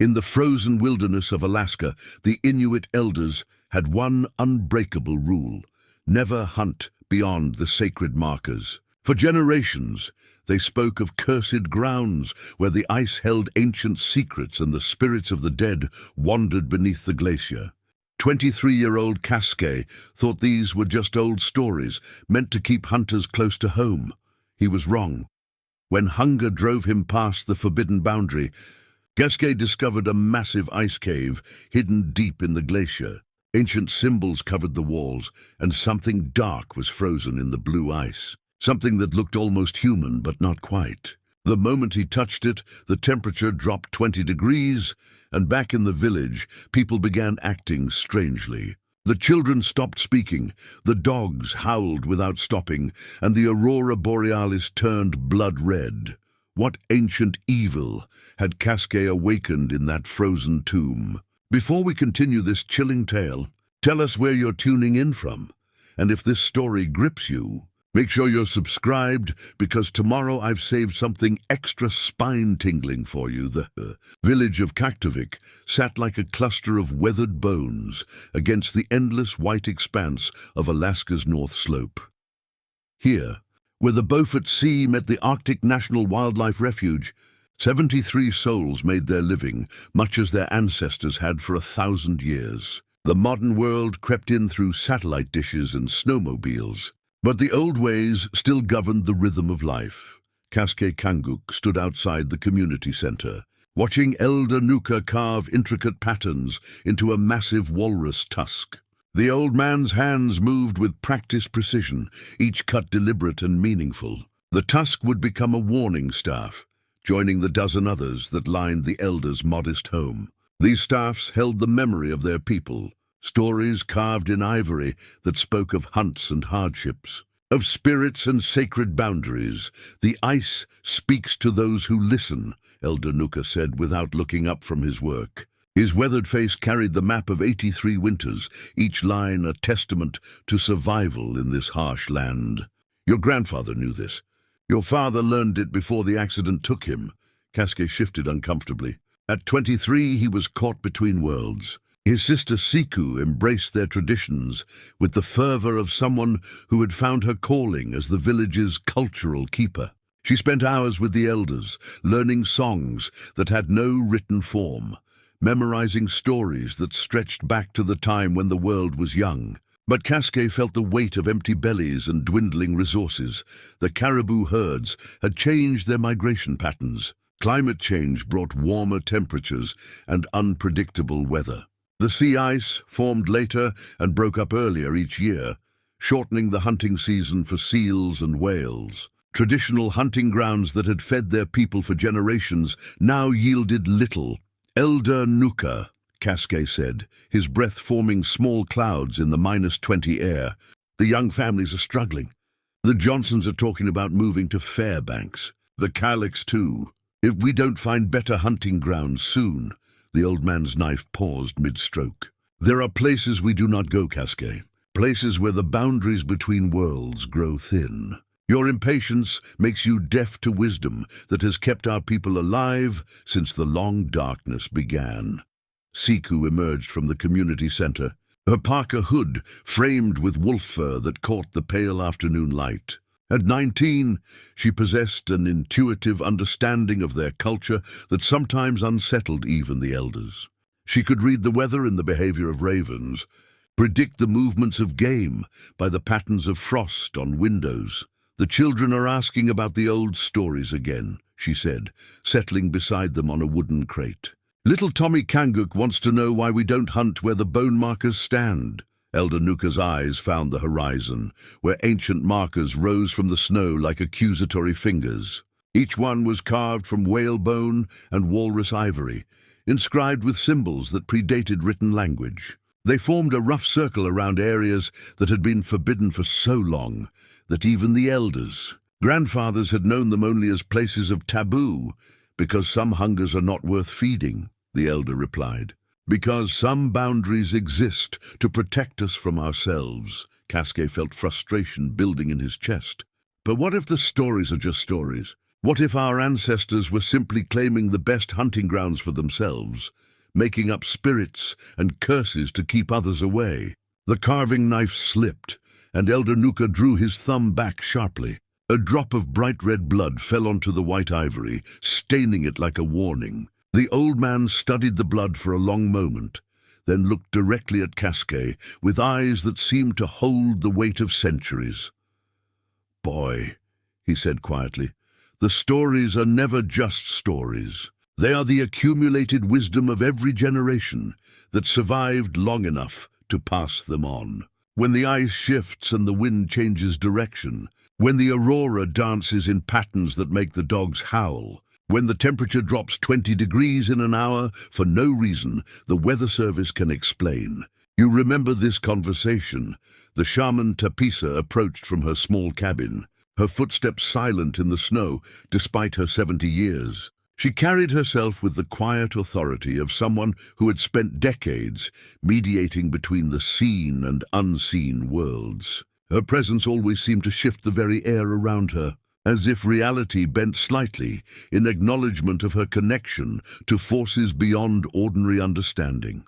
In the frozen wilderness of Alaska, the Inuit elders had one unbreakable rule: never hunt beyond the sacred markers. For generations, they spoke of cursed grounds where the ice held ancient secrets and the spirits of the dead wandered beneath the glacier. 23-year-old Kaskae thought these were just old stories meant to keep hunters close to home. He was wrong. When hunger drove him past the forbidden boundary, Kaskae discovered a massive ice cave hidden deep in the glacier. Ancient symbols covered the walls, and something dark was frozen in the blue ice. Something that looked almost human, but not quite. The moment he touched it, the temperature dropped 20 degrees, and back in the village, people began acting strangely. The children stopped speaking, the dogs howled without stopping, and the aurora borealis turned blood red. What ancient evil had Kaskae awakened in that frozen tomb? Before we continue this chilling tale, tell us where you're tuning in from. And if this story grips you, make sure you're subscribed, because tomorrow I've saved something extra spine-tingling for you. The village of Kaktovik sat like a cluster of weathered bones against the endless white expanse of Alaska's North Slope. Here, where the Beaufort Sea met the Arctic National Wildlife Refuge, 73 souls made their living, much as their ancestors had for 1,000 years. The modern world crept in through satellite dishes and snowmobiles, but the old ways still governed the rhythm of life. Kaskae Kanguk stood outside the community center, watching Elder Nuka carve intricate patterns into a massive walrus tusk. The old man's hands moved with practiced precision, each cut deliberate and meaningful. The tusk would become a warning staff, joining the dozen others that lined the elder's modest home. These staffs held the memory of their people, stories carved in ivory that spoke of hunts and hardships, of spirits and sacred boundaries. The ice speaks to those who listen, Elder Nuka said without looking up from his work. His weathered face carried the map of 83 winters, each line a testament to survival in this harsh land. Your grandfather knew this. Your father learned it before the accident took him. Kaskae shifted uncomfortably. At 23, he was caught between worlds. His sister Siku embraced their traditions with the fervor of someone who had found her calling as the village's cultural keeper. She spent hours with the elders, learning songs that had no written form, memorizing stories that stretched back to the time when the world was young. But Kaskae felt the weight of empty bellies and dwindling resources. The caribou herds had changed their migration patterns. Climate change brought warmer temperatures and unpredictable weather. The sea ice formed later and broke up earlier each year, shortening the hunting season for seals and whales. Traditional hunting grounds that had fed their people for generations now yielded little. Elder Nuka, Kaskae said, his breath forming small clouds in the -20 air. The young families are struggling. The Johnsons are talking about moving to Fairbanks. The Calyx too. If we don't find better hunting grounds soon. The old man's knife paused mid-stroke. There are places we do not go, Kaskae. Places where the boundaries between worlds grow thin. Your impatience makes you deaf to wisdom that has kept our people alive since the long darkness began. Siku emerged from the community center, her parka hood framed with wolf fur that caught the pale afternoon light. At 19, she possessed an intuitive understanding of their culture that sometimes unsettled even the elders. She could read the weather in the behavior of ravens, predict the movements of game by the patterns of frost on windows. The children are asking about the old stories again, she said, settling beside them on a wooden crate. Little Tommy Kanguk wants to know why we don't hunt where the bone markers stand. Elder Nuka's eyes found the horizon, where ancient markers rose from the snow like accusatory fingers. Each one was carved from whalebone and walrus ivory, inscribed with symbols that predated written language. They formed a rough circle around areas that had been forbidden for so long that even the elders, grandfathers, had known them only as places of taboo, because some hungers are not worth feeding, the elder replied. Because some boundaries exist to protect us from ourselves. Kaskae felt frustration building in his chest. But what if the stories are just stories? What if our ancestors were simply claiming the best hunting grounds for themselves, making up spirits and curses to keep others away? The carving knife slipped, and Elder Nuka drew his thumb back sharply. A drop of bright red blood fell onto the white ivory, staining it like a warning. The old man studied the blood for a long moment, then looked directly at Kaskae with eyes that seemed to hold the weight of centuries. "Boy," he said quietly, "the stories are never just stories. They are the accumulated wisdom of every generation that survived long enough to pass them on. When the ice shifts and the wind changes direction, when the aurora dances in patterns that make the dogs howl, when the temperature drops 20 degrees in an hour for no reason the weather service can explain." You remember this conversation. The shaman Tapisa approached from her small cabin, her footsteps silent in the snow despite her 70 years. She carried herself with the quiet authority of someone who had spent decades mediating between the seen and unseen worlds. Her presence always seemed to shift the very air around her, as if reality bent slightly in acknowledgement of her connection to forces beyond ordinary understanding.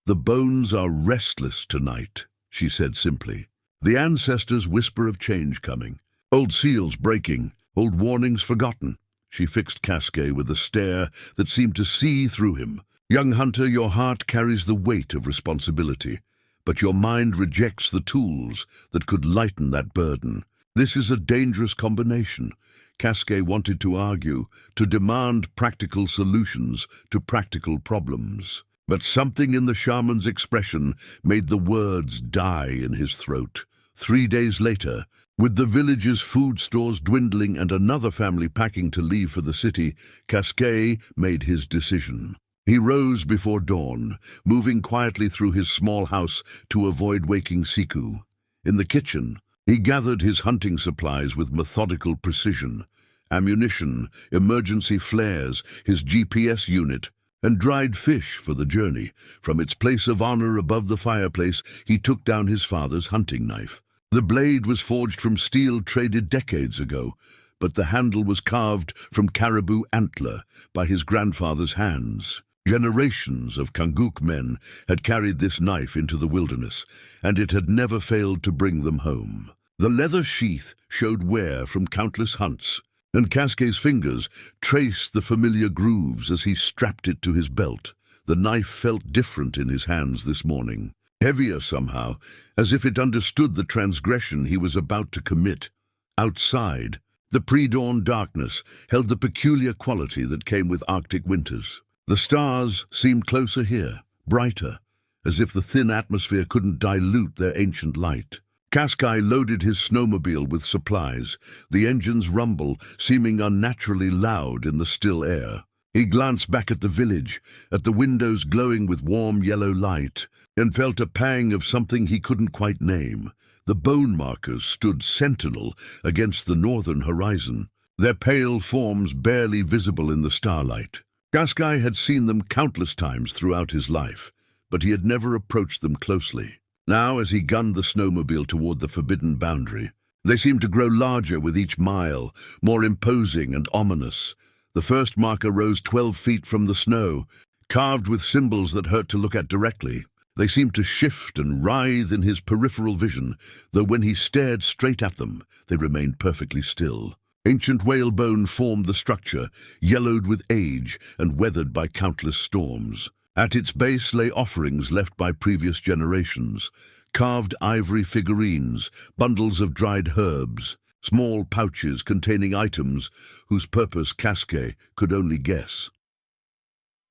"The bones are restless tonight," she said simply. "The ancestors whisper of change coming. Old seals breaking, old warnings forgotten." She fixed Kaskae with a stare that seemed to see through him. "Young hunter, your heart carries the weight of responsibility, but your mind rejects the tools that could lighten that burden. This is a dangerous combination." Kaskae wanted to argue, to demand practical solutions to practical problems. But something in the shaman's expression made the words die in his throat. 3 days later, with the village's food stores dwindling and another family packing to leave for the city, Kaskae made his decision. He rose before dawn, moving quietly through his small house to avoid waking Siku. In the kitchen, he gathered his hunting supplies with methodical precision: ammunition, emergency flares, his GPS unit, and dried fish for the journey. From its place of honor above the fireplace, he took down his father's hunting knife. The blade was forged from steel traded decades ago, but the handle was carved from caribou antler by his grandfather's hands. Generations of Kanguk men had carried this knife into the wilderness, and it had never failed to bring them home. The leather sheath showed wear from countless hunts, and Kaskae's fingers traced the familiar grooves as he strapped it to his belt. The knife felt different in his hands this morning, heavier somehow, as if it understood the transgression he was about to commit. Outside, the pre-dawn darkness held the peculiar quality that came with Arctic winters. The stars seemed closer here, brighter, as if the thin atmosphere couldn't dilute their ancient light. Kaskae loaded his snowmobile with supplies, the engine's rumble seeming unnaturally loud in the still air. He glanced back at the village, at the windows glowing with warm yellow light, and felt a pang of something he couldn't quite name. The bone markers stood sentinel against the northern horizon, their pale forms barely visible in the starlight. Kaskae had seen them countless times throughout his life, but he had never approached them closely. Now, as he gunned the snowmobile toward the forbidden boundary, they seemed to grow larger with each mile, more imposing and ominous. The first marker rose 12 feet from the snow, carved with symbols that hurt to look at directly. They seemed to shift and writhe in his peripheral vision, though when he stared straight at them, they remained perfectly still. Ancient whalebone formed the structure, yellowed with age and weathered by countless storms. At its base lay offerings left by previous generations, carved ivory figurines, bundles of dried herbs, small pouches containing items whose purpose Kaskae could only guess.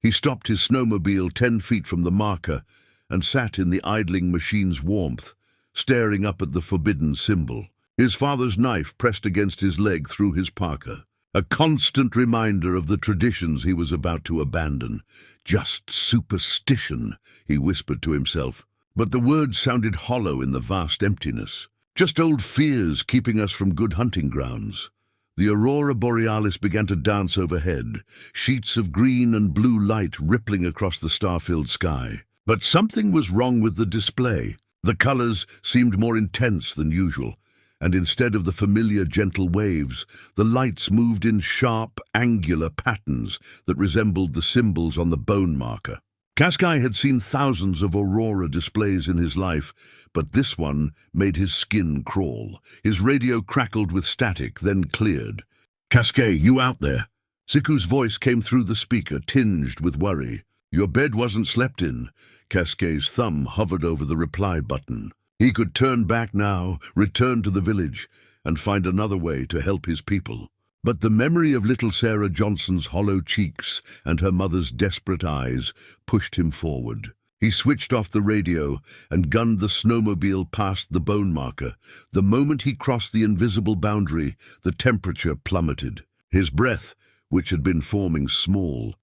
He stopped his snowmobile 10 feet from the marker and sat in the idling machine's warmth, staring up at the forbidden symbol. His father's knife pressed against his leg through his parka, a constant reminder of the traditions he was about to abandon. "Just superstition," he whispered to himself, but the words sounded hollow in the vast emptiness. "Just old fears keeping us from good hunting grounds." The aurora borealis began to dance overhead, sheets of green and blue light rippling across the star-filled sky. But something was wrong with the display. The colors seemed more intense than usual, and instead of the familiar gentle waves, the lights moved in sharp, angular patterns that resembled the symbols on the bone marker. Kaskae had seen thousands of aurora displays in his life, but this one made his skin crawl. His radio crackled with static, then cleared. "Kaskae, you out there?" Siku's voice came through the speaker, tinged with worry. "Your bed wasn't slept in." Kaskae's thumb hovered over the reply button. He could turn back now, return to the village, and find another way to help his people. But the memory of little Sarah Johnson's hollow cheeks and her mother's desperate eyes pushed him forward. He switched off the radio and gunned the snowmobile past the bone marker. The moment he crossed the invisible boundary, the temperature plummeted. His breath, which had been forming small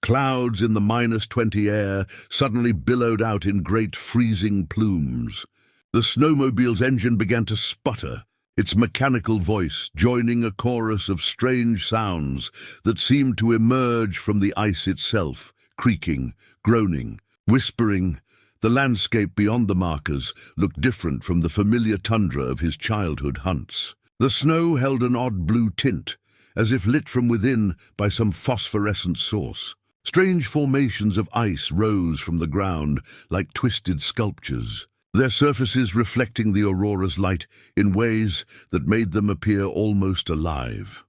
clouds in the -20 air, suddenly billowed out in great freezing plumes. The snowmobile's engine began to sputter, its mechanical voice joining a chorus of strange sounds that seemed to emerge from the ice itself, creaking, groaning, whispering. The landscape beyond the markers looked different from the familiar tundra of his childhood hunts. The snow held an odd blue tint, as if lit from within by some phosphorescent source. Strange formations of ice rose from the ground like twisted sculptures, their surfaces reflecting the aurora's light in ways that made them appear almost alive.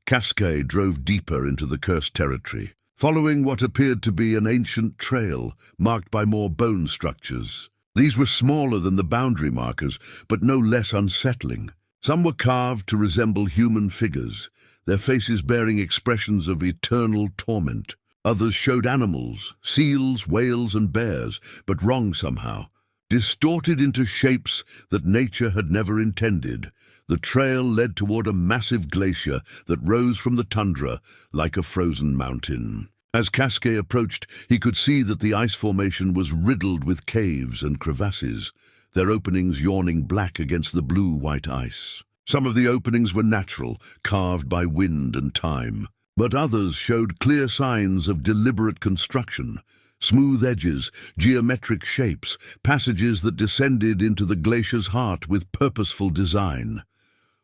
Kaskae drove deeper into the cursed territory, following what appeared to be an ancient trail marked by more bone structures. These were smaller than the boundary markers, but no less unsettling. Some were carved to resemble human figures, their faces bearing expressions of eternal torment. Others showed animals, seals, whales, and bears, but wrong somehow, distorted into shapes that nature had never intended. The trail led toward a massive glacier that rose from the tundra like a frozen mountain. As Kaskae approached, he could see that the ice formation was riddled with caves and crevasses, their openings yawning black against the blue-white ice. Some of the openings were natural, carved by wind and time, but others showed clear signs of deliberate construction. Smooth edges, geometric shapes, passages that descended into the glacier's heart with purposeful design.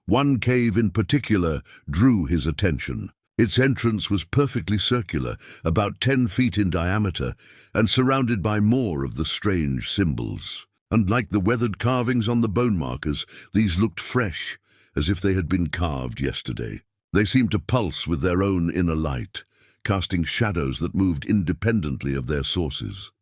One cave in particular drew his attention. Its entrance was perfectly circular, about 10 feet in diameter, and surrounded by more of the strange symbols. Unlike the weathered carvings on the bone markers, these looked fresh, as if they had been carved yesterday. They seemed to pulse with their own inner light, casting shadows that moved independently of their sources.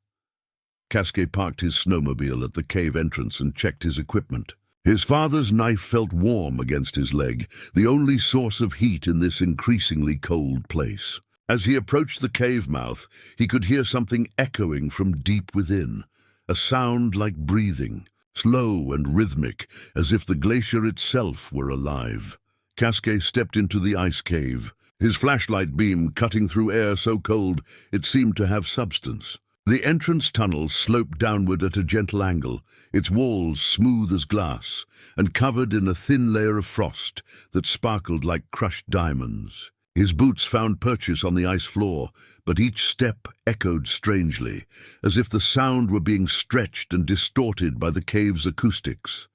Kaskae parked his snowmobile at the cave entrance and checked his equipment. His father's knife felt warm against his leg, the only source of heat in this increasingly cold place. As he approached the cave mouth, he could hear something echoing from deep within, a sound like breathing, slow and rhythmic, as if the glacier itself were alive. Kaskae stepped into the ice cave, his flashlight beam cutting through air so cold it seemed to have substance. The entrance tunnel sloped downward at a gentle angle, its walls smooth as glass and covered in a thin layer of frost that sparkled like crushed diamonds. His boots found purchase on the ice floor, but each step echoed strangely, as if the sound were being stretched and distorted by the cave's acoustics.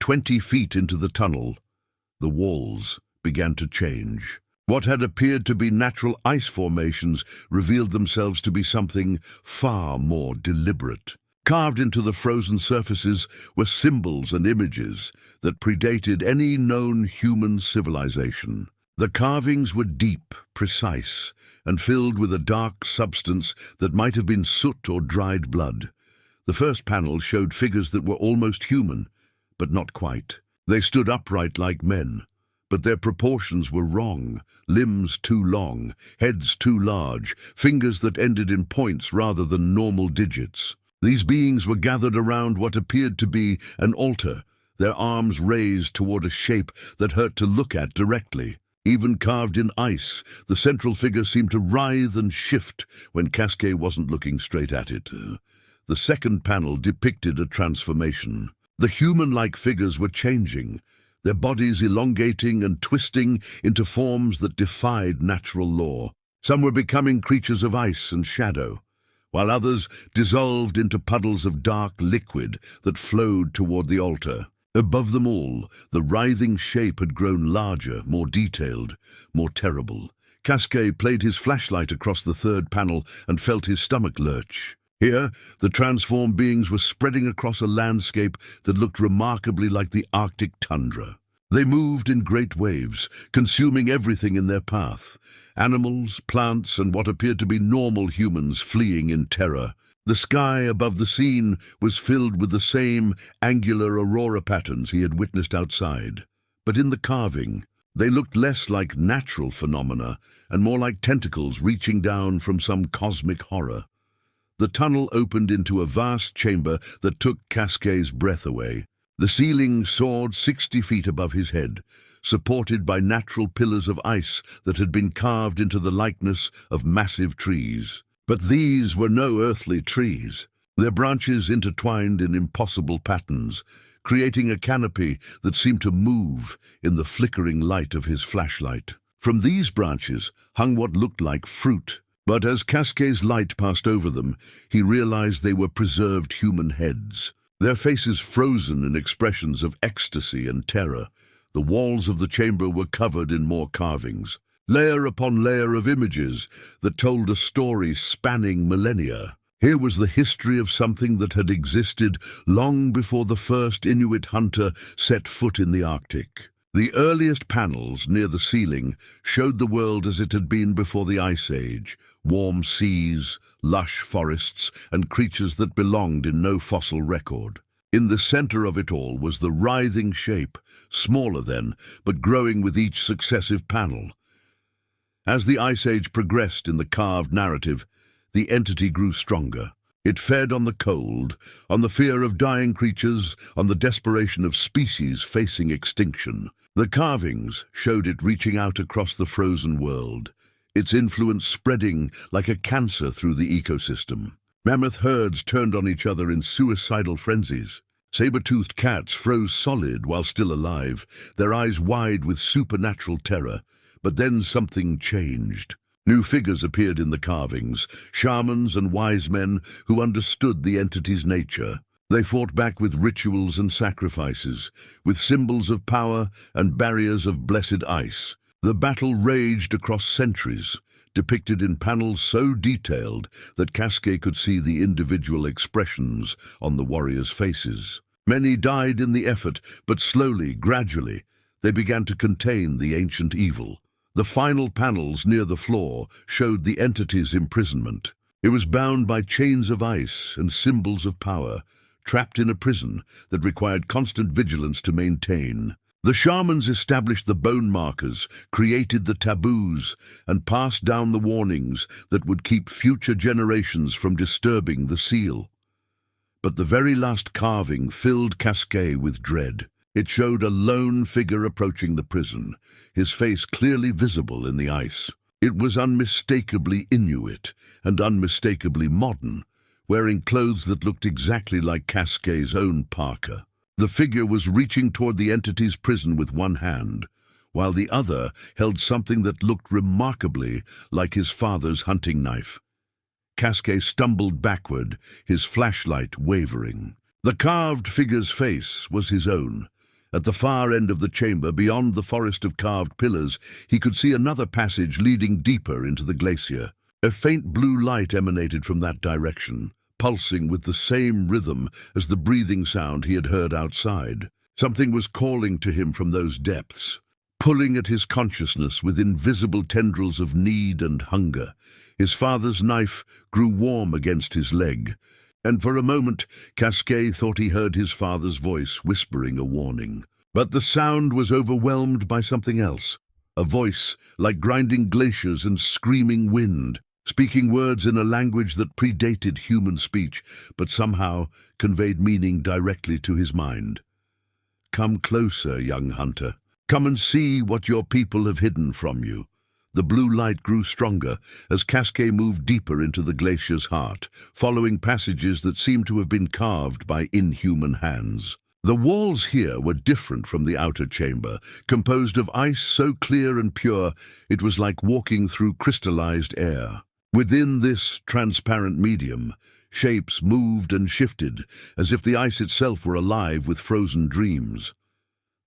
20 feet into the tunnel, the walls began to change. What had appeared to be natural ice formations revealed themselves to be something far more deliberate. Carved into the frozen surfaces were symbols and images that predated any known human civilization. The carvings were deep, precise, and filled with a dark substance that might have been soot or dried blood. The first panel showed figures that were almost human, but not quite. They stood upright like men, but their proportions were wrong, limbs too long, heads too large, fingers that ended in points rather than normal digits. These beings were gathered around what appeared to be an altar, their arms raised toward a shape that hurt to look at directly. Even carved in ice, the central figure seemed to writhe and shift when Kaskae wasn't looking straight at it. The second panel depicted a transformation. The human-like figures were changing, their bodies elongating and twisting into forms that defied natural law. Some were becoming creatures of ice and shadow, while others dissolved into puddles of dark liquid that flowed toward the altar. Above them all, the writhing shape had grown larger, more detailed, more terrible. Kaskae played his flashlight across the third panel and felt his stomach lurch. Here, the transformed beings were spreading across a landscape that looked remarkably like the Arctic tundra. They moved in great waves, consuming everything in their path. Animals, plants, and what appeared to be normal humans fleeing in terror. The sky above the scene was filled with the same angular aurora patterns he had witnessed outside. But in the carving, they looked less like natural phenomena and more like tentacles reaching down from some cosmic horror. The tunnel opened into a vast chamber that took Kaskae's breath away. The ceiling soared 60 feet above his head, supported by natural pillars of ice that had been carved into the likeness of massive trees. But these were no earthly trees. Their branches intertwined in impossible patterns, creating a canopy that seemed to move in the flickering light of his flashlight. From these branches hung what looked like fruit, but as Kaskae's light passed over them, he realized they were preserved human heads, their faces frozen in expressions of ecstasy and terror. The walls of the chamber were covered in more carvings, layer upon layer of images that told a story spanning millennia. Here was the history of something that had existed long before the first Inuit hunter set foot in the Arctic. The earliest panels near the ceiling showed the world as it had been before the Ice Age: warm seas, lush forests, and creatures that belonged in no fossil record. In the center of it all was the writhing shape, smaller then, but growing with each successive panel. As the Ice Age progressed in the carved narrative, the entity grew stronger. It fed on the cold, on the fear of dying creatures, on the desperation of species facing extinction. The carvings showed it reaching out across the frozen world, its influence spreading like a cancer through the ecosystem. Mammoth herds turned on each other in suicidal frenzies. Saber-toothed cats froze solid while still alive, their eyes wide with supernatural terror. But then something changed. New figures appeared in the carvings, shamans and wise men who understood the entity's nature. They fought back with rituals and sacrifices, with symbols of power and barriers of blessed ice. The battle raged across centuries, depicted in panels so detailed that Kaskae could see the individual expressions on the warriors' faces. Many died in the effort, but slowly, gradually, they began to contain the ancient evil. The final panels near the floor showed the entity's imprisonment. It was bound by chains of ice and symbols of power, trapped in a prison that required constant vigilance to maintain. The shamans established the bone markers, created the taboos, and passed down the warnings that would keep future generations from disturbing the seal. But the very last carving filled Kaskae with dread. It showed a lone figure approaching the prison, his face clearly visible in the ice. It was unmistakably Inuit and unmistakably modern, wearing clothes that looked exactly like Kaskae's own parka. The figure was reaching toward the entity's prison with one hand, while the other held something that looked remarkably like his father's hunting knife. Kaskae stumbled backward, his flashlight wavering. The carved figure's face was his own. At the far end of the chamber, beyond the forest of carved pillars, he could see another passage leading deeper into the glacier. A faint blue light emanated from that direction, pulsing with the same rhythm as the breathing sound he had heard outside. Something was calling to him from those depths, pulling at his consciousness with invisible tendrils of need and hunger. His father's knife grew warm against his leg, and for a moment Kaskae thought he heard his father's voice whispering a warning. But the sound was overwhelmed by something else, a voice like grinding glaciers and screaming wind, speaking words in a language that predated human speech, but somehow conveyed meaning directly to his mind. "Come closer, young hunter. Come and see what your people have hidden from you." The blue light grew stronger as Kaskae moved deeper into the glacier's heart, following passages that seemed to have been carved by inhuman hands. The walls here were different from the outer chamber, composed of ice so clear and pure it was like walking through crystallized air. Within this transparent medium, Shapes moved and shifted, as if the ice itself were alive with frozen dreams.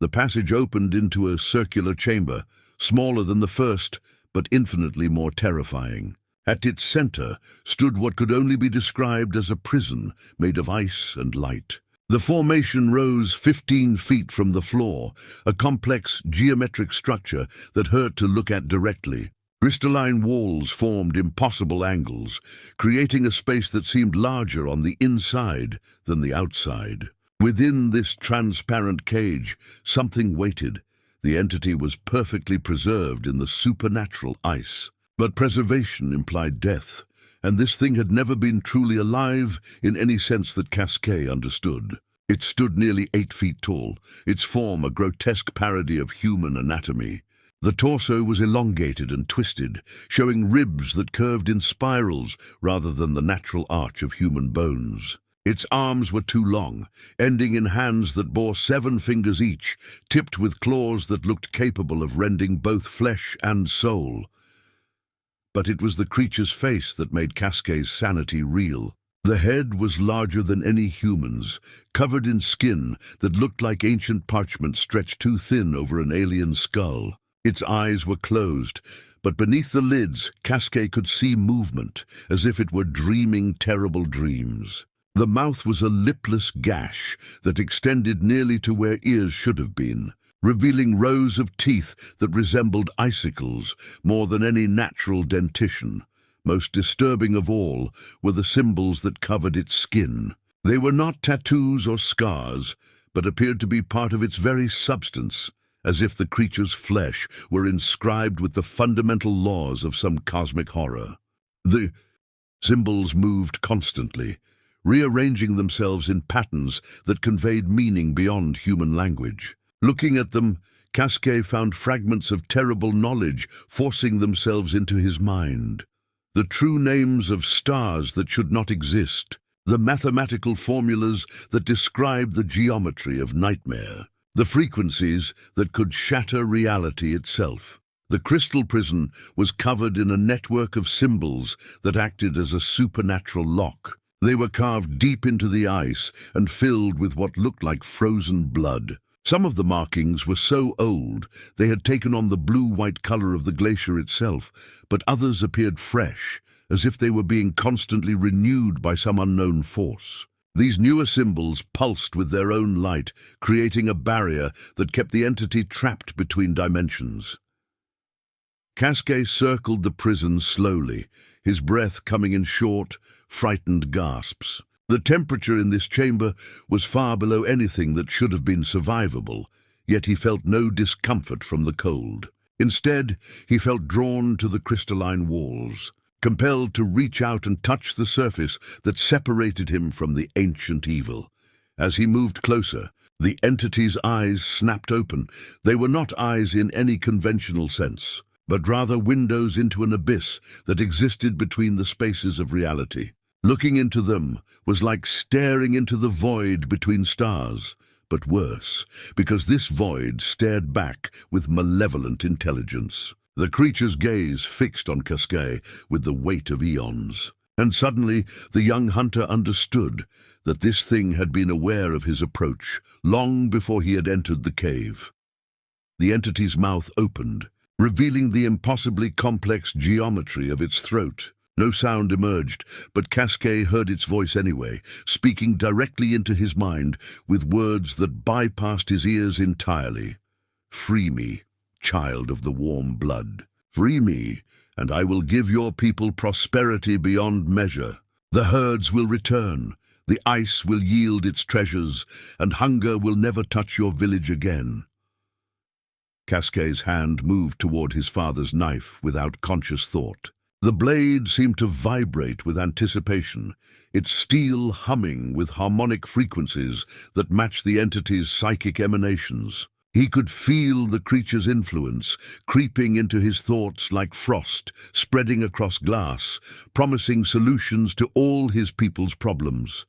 The passage opened into a circular chamber, smaller than the first, but infinitely more terrifying. At its center stood what could only be described as a prison made of ice and light. The formation rose 15 feet from the floor, a complex geometric structure that hurt to look at directly. Crystalline walls formed impossible angles, creating a space that seemed larger on the inside than the outside. Within this transparent cage, something waited. The entity was perfectly preserved in the supernatural ice. But preservation implied death, and this thing had never been truly alive in any sense that Kaskae understood. It stood nearly 8 feet tall, its form a grotesque parody of human anatomy. The torso was elongated and twisted, showing ribs that curved in spirals rather than the natural arch of human bones. Its arms were too long, ending in hands that bore 7 fingers each, tipped with claws that looked capable of rending both flesh and soul. But it was the creature's face that made Kaskae's sanity real. The head was larger than any human's, covered in skin that looked like ancient parchment stretched too thin over an alien skull. Its eyes were closed, but beneath the lids, Kaskae could see movement, as if it were dreaming terrible dreams. The mouth was a lipless gash that extended nearly to where ears should have been, revealing rows of teeth that resembled icicles more than any natural dentition. Most disturbing of all were the symbols that covered its skin. They were not tattoos or scars, but appeared to be part of its very substance, as if the creature's flesh were inscribed with the fundamental laws of some cosmic horror. The symbols moved constantly, rearranging themselves in patterns that conveyed meaning beyond human language. Looking at them, Kaskae found fragments of terrible knowledge forcing themselves into his mind. The true names of stars that should not exist, the mathematical formulas that describe the geometry of nightmare, the frequencies that could shatter reality itself. The crystal prison was covered in a network of symbols that acted as a supernatural lock. They were carved deep into the ice and filled with what looked like frozen blood. Some of the markings were so old they had taken on the blue-white color of the glacier itself, but others appeared fresh, as if they were being constantly renewed by some unknown force. These newer symbols pulsed with their own light, creating a barrier that kept the entity trapped between dimensions. Kaskae circled the prison slowly, his breath coming in short, frightened gasps. The temperature in this chamber was far below anything that should have been survivable, yet he felt no discomfort from the cold. Instead, he felt drawn to the crystalline walls, compelled to reach out and touch the surface that separated him from the ancient evil. As he moved closer, the entity's eyes snapped open. They were not eyes in any conventional sense, but rather windows into an abyss that existed between the spaces of reality. Looking into them was like staring into the void between stars, but worse, because this void stared back with malevolent intelligence. The creature's gaze fixed on Kaskae with the weight of eons. And suddenly the young hunter understood that this thing had been aware of his approach long before he had entered the cave. The entity's mouth opened, revealing the impossibly complex geometry of its throat. No sound emerged, but Kaskae heard its voice anyway, speaking directly into his mind with words that bypassed his ears entirely. "Free me, child of the warm blood. Free me, and I will give your people prosperity beyond measure. The herds will return, the ice will yield its treasures, and hunger will never touch your village again." Kaskae's hand moved toward his father's knife without conscious thought. The blade seemed to vibrate with anticipation, its steel humming with harmonic frequencies that matched the entity's psychic emanations. He could feel the creature's influence creeping into his thoughts like frost, spreading across glass, promising solutions to all his people's problems.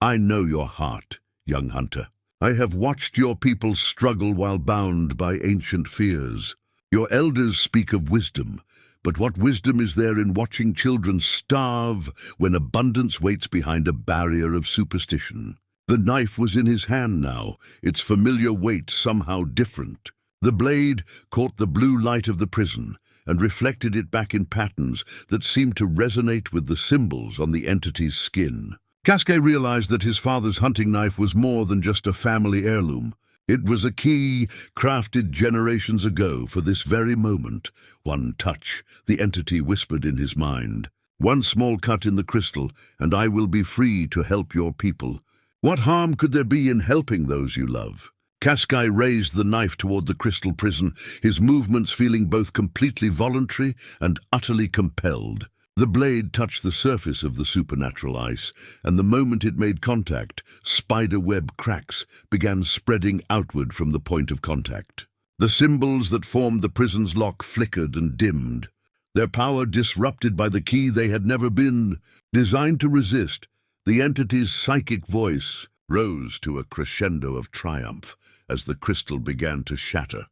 "I know your heart, young hunter. I have watched your people struggle while bound by ancient fears. Your elders speak of wisdom, But what wisdom is there in watching children starve when abundance waits behind a barrier of superstition? The knife was in his hand now, its familiar weight somehow different. The blade caught the blue light of the prison and reflected it back in patterns that seemed to resonate with the symbols on the entity's skin. Kaskae realized that his father's hunting knife was more than just a family heirloom. It was a key crafted generations ago for this very moment. One touch, the entity whispered in his mind. One small cut in the crystal, and I will be free to help your people. What harm could there be in helping those you love? Kaskae raised the knife toward the crystal prison, his movements feeling both completely voluntary and utterly compelled. The blade touched the surface of the supernatural ice, and the moment it made contact, spider-web cracks began spreading outward from the point of contact. The symbols that formed the prison's lock flickered and dimmed, their power disrupted by the key they had never been designed to resist. The entity's psychic voice rose to a crescendo of triumph as the crystal began to shatter.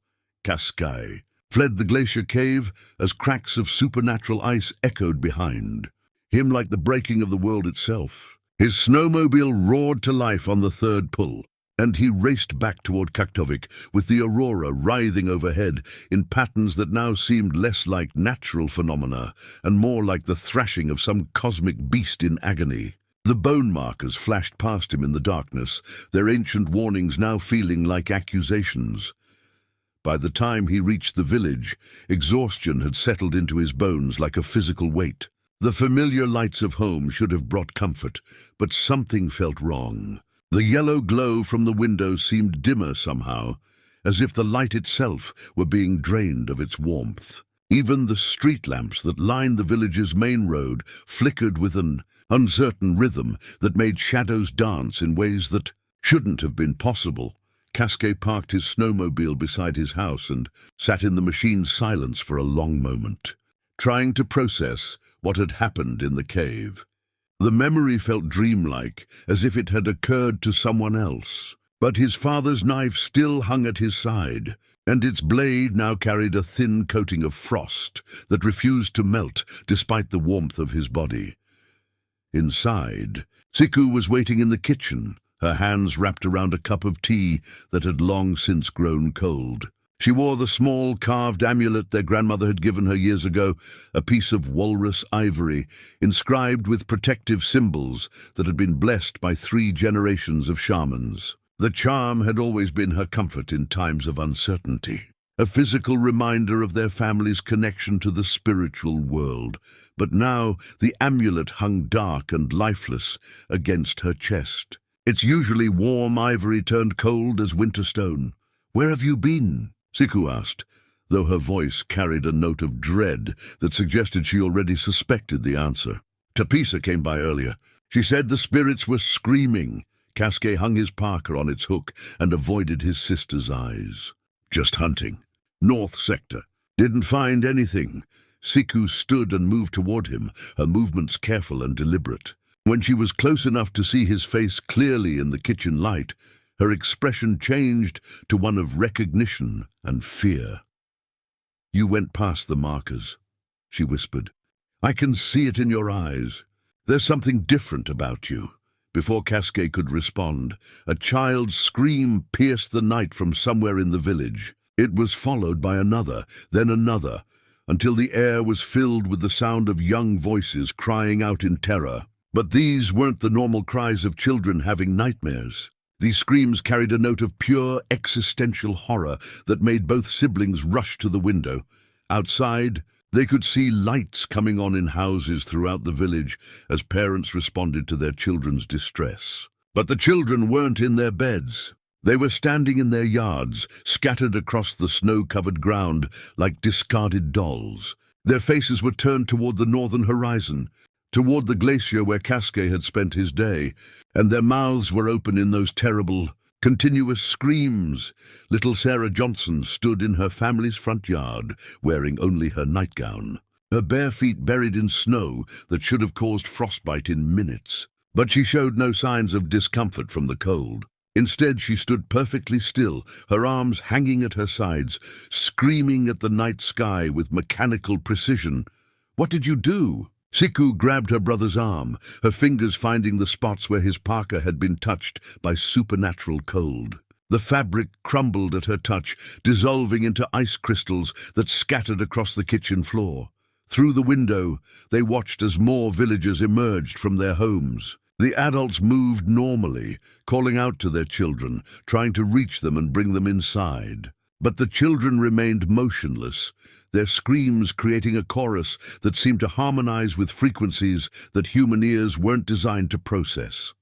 Kaskae fled the glacier cave as cracks of supernatural ice echoed behind him like the breaking of the world itself. His snowmobile roared to life on the third pull, and he raced back toward Kaktovik with the aurora writhing overhead in patterns that now seemed less like natural phenomena and more like the thrashing of some cosmic beast in agony. The bone markers flashed past him in the darkness, their ancient warnings now feeling like accusations. By the time he reached the village, exhaustion had settled into his bones like a physical weight. The familiar lights of home should have brought comfort, but something felt wrong. The yellow glow from the windows seemed dimmer somehow, as if the light itself were being drained of its warmth. Even the street lamps that lined the village's main road flickered with an uncertain rhythm that made shadows dance in ways that shouldn't have been possible. Kaskae parked his snowmobile beside his house and sat in the machine's silence for a long moment, trying to process what had happened in the cave. The memory felt dreamlike, as if it had occurred to someone else. But his father's knife still hung at his side, and its blade now carried a thin coating of frost that refused to melt despite the warmth of his body. Inside, Siku was waiting in the kitchen, her hands wrapped around a cup of tea that had long since grown cold. She wore the small carved amulet their grandmother had given her years ago, a piece of walrus ivory, inscribed with protective symbols that had been blessed by 3 generations of shamans. The charm had always been her comfort in times of uncertainty, a physical reminder of their family's connection to the spiritual world. But now the amulet hung dark and lifeless against her chest. Its usually warm ivory turned cold as winter stone. "Where have you been?" Siku asked, though her voice carried a note of dread that suggested she already suspected the answer. Tapisa came by earlier. She said the spirits were screaming. Kaskae hung his parka on its hook and avoided his sister's eyes. "Just hunting. North sector. Didn't find anything." Siku stood and moved toward him, her movements careful and deliberate. When she was close enough to see his face clearly in the kitchen light, her expression changed to one of recognition and fear. "You went past the markers," she whispered. "I can see it in your eyes. There's something different about you." Before Kaskae could respond, a child's scream pierced the night from somewhere in the village. It was followed by another, then another, until the air was filled with the sound of young voices crying out in terror. But these weren't the normal cries of children having nightmares. These screams carried a note of pure existential horror that made both siblings rush to the window. Outside, they could see lights coming on in houses throughout the village as parents responded to their children's distress. But the children weren't in their beds. They were standing in their yards, scattered across the snow-covered ground like discarded dolls. Their faces were turned toward the northern horizon, toward the glacier where Kaskae had spent his day, and their mouths were open in those terrible, continuous screams. Little Sarah Johnson stood in her family's front yard, wearing only her nightgown, her bare feet buried in snow that should have caused frostbite in minutes. But she showed no signs of discomfort from the cold. Instead, she stood perfectly still, her arms hanging at her sides, screaming at the night sky with mechanical precision. "What did you do?" Siku grabbed her brother's arm, her fingers finding the spots where his parka had been touched by supernatural cold. The fabric crumbled at her touch, dissolving into ice crystals that scattered across the kitchen floor. Through the window, they watched as more villagers emerged from their homes. The adults moved normally, calling out to their children, trying to reach them and bring them inside. But the children remained motionless, their screams creating a chorus that seemed to harmonize with frequencies that human ears weren't designed to process.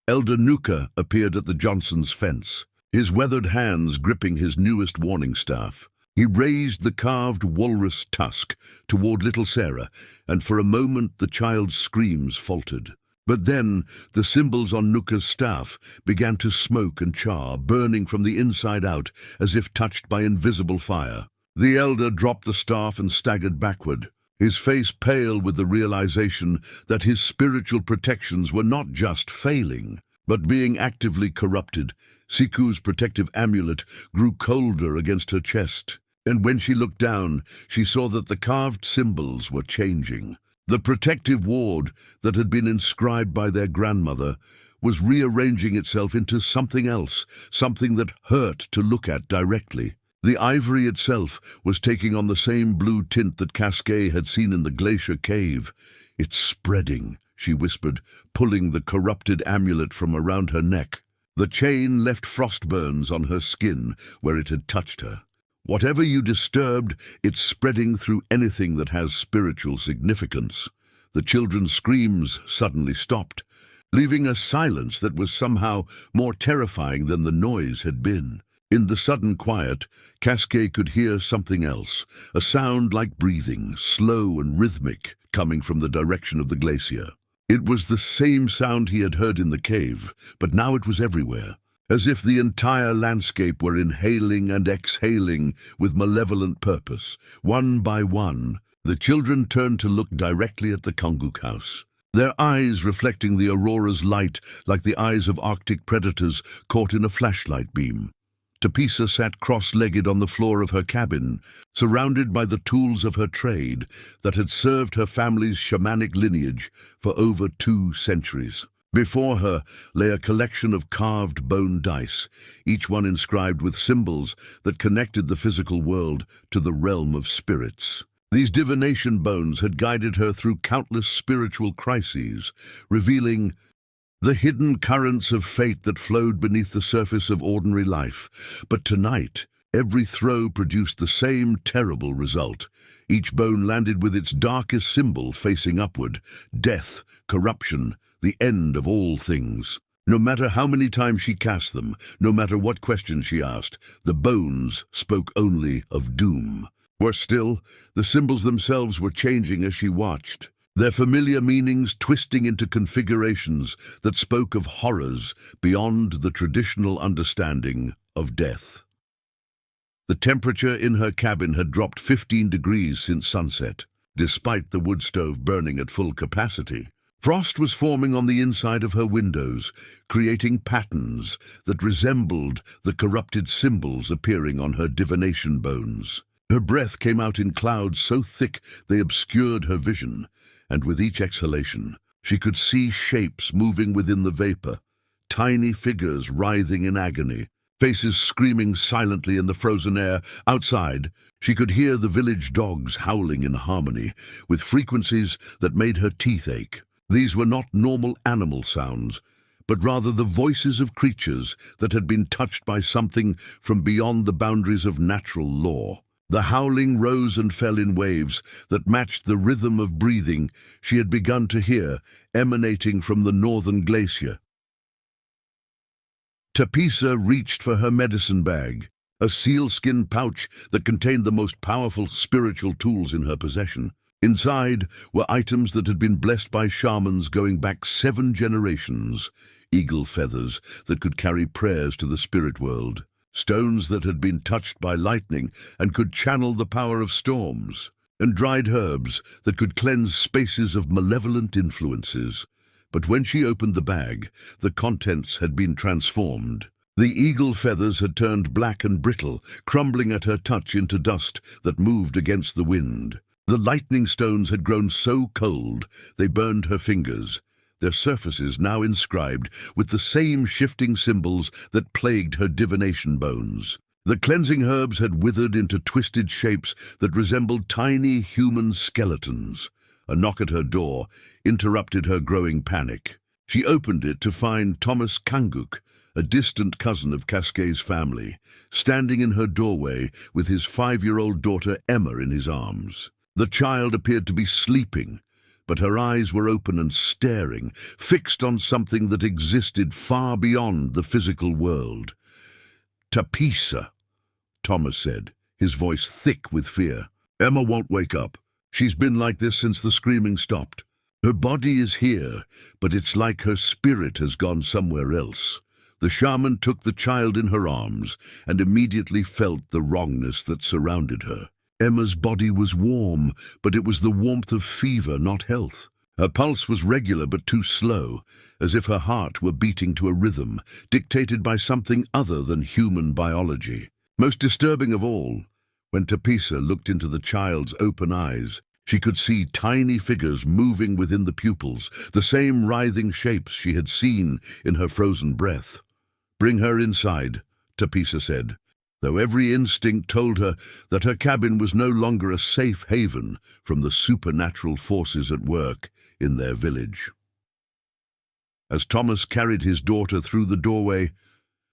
Elder Nuka appeared at the Johnsons' fence, his weathered hands gripping his newest warning staff. He raised the carved walrus tusk toward little Sarah, and for a moment the child's screams faltered. But then the symbols on Nuka's staff began to smoke and char, burning from the inside out as if touched by invisible fire. The elder dropped the staff and staggered backward, his face pale with the realization that his spiritual protections were not just failing, but being actively corrupted. Siku's protective amulet grew colder against her chest, and when she looked down, she saw that the carved symbols were changing. The protective ward that had been inscribed by their grandmother was rearranging itself into something else, something that hurt to look at directly. The ivory itself was taking on the same blue tint that Kaskae had seen in the glacier cave. "It's spreading," she whispered, pulling the corrupted amulet from around her neck. The chain left frost burns on her skin where it had touched her. "Whatever you disturbed, it's spreading through anything that has spiritual significance." The children's screams suddenly stopped, leaving a silence that was somehow more terrifying than the noise had been. In the sudden quiet, Kaskae could hear something else, a sound like breathing, slow and rhythmic, coming from the direction of the glacier. It was the same sound he had heard in the cave, but now it was everywhere, as if the entire landscape were inhaling and exhaling with malevolent purpose. One by one, the children turned to look directly at the Konguk house, their eyes reflecting the aurora's light like the eyes of Arctic predators caught in a flashlight beam. Tapisa sat cross-legged on the floor of her cabin, surrounded by the tools of her trade that had served her family's shamanic lineage for over 2 centuries. Before her lay a collection of carved bone dice, each one inscribed with symbols that connected the physical world to the realm of spirits. These divination bones had guided her through countless spiritual crises, revealing the hidden currents of fate that flowed beneath the surface of ordinary life. But tonight, every throw produced the same terrible result. Each bone landed with its darkest symbol facing upward: death, corruption, the end of all things. No matter how many times she cast them, no matter what questions she asked, the bones spoke only of doom. Worse still, the symbols themselves were changing as she watched, their familiar meanings twisting into configurations that spoke of horrors beyond the traditional understanding of death. The temperature in her cabin had dropped 15 degrees since sunset, despite the wood stove burning at full capacity. Frost was forming on the inside of her windows, creating patterns that resembled the corrupted symbols appearing on her divination bones. Her breath came out in clouds so thick they obscured her vision, and with each exhalation, she could see shapes moving within the vapor, tiny figures writhing in agony, faces screaming silently in the frozen air. Outside, she could hear the village dogs howling in harmony, with frequencies that made her teeth ache. These were not normal animal sounds, but rather the voices of creatures that had been touched by something from beyond the boundaries of natural law. The howling rose and fell in waves that matched the rhythm of breathing she had begun to hear emanating from the northern glacier. Tapisa reached for her medicine bag, a sealskin pouch that contained the most powerful spiritual tools in her possession. Inside were items that had been blessed by shamans going back 7 generations, eagle feathers that could carry prayers to the spirit world, stones that had been touched by lightning and could channel the power of storms, and dried herbs that could cleanse spaces of malevolent influences. But when she opened the bag, the contents had been transformed. The eagle feathers had turned black and brittle, crumbling at her touch into dust that moved against the wind. The lightning stones had grown so cold they burned her fingers, their surfaces now inscribed with the same shifting symbols that plagued her divination bones. The cleansing herbs had withered into twisted shapes that resembled tiny human skeletons. A knock at her door interrupted her growing panic. She opened it to find Thomas Kanguk, a distant cousin of Kaskae's family, standing in her doorway with his 5-year-old daughter Emma in his arms. The child appeared to be sleeping, but her eyes were open and staring, fixed on something that existed far beyond the physical world. "Tapisa," Thomas said, his voice thick with fear. "Emma won't wake up. She's been like this since the screaming stopped. Her body is here, but it's like her spirit has gone somewhere else." The shaman took the child in her arms and immediately felt the wrongness that surrounded her. Emma's body was warm, but it was the warmth of fever, not health. Her pulse was regular but too slow, as if her heart were beating to a rhythm, dictated by something other than human biology. Most disturbing of all, when Tapisa looked into the child's open eyes, she could see tiny figures moving within the pupils, the same writhing shapes she had seen in her frozen breath. "Bring her inside," Tapisa said, though every instinct told her that her cabin was no longer a safe haven from the supernatural forces at work in their village. As Thomas carried his daughter through the doorway,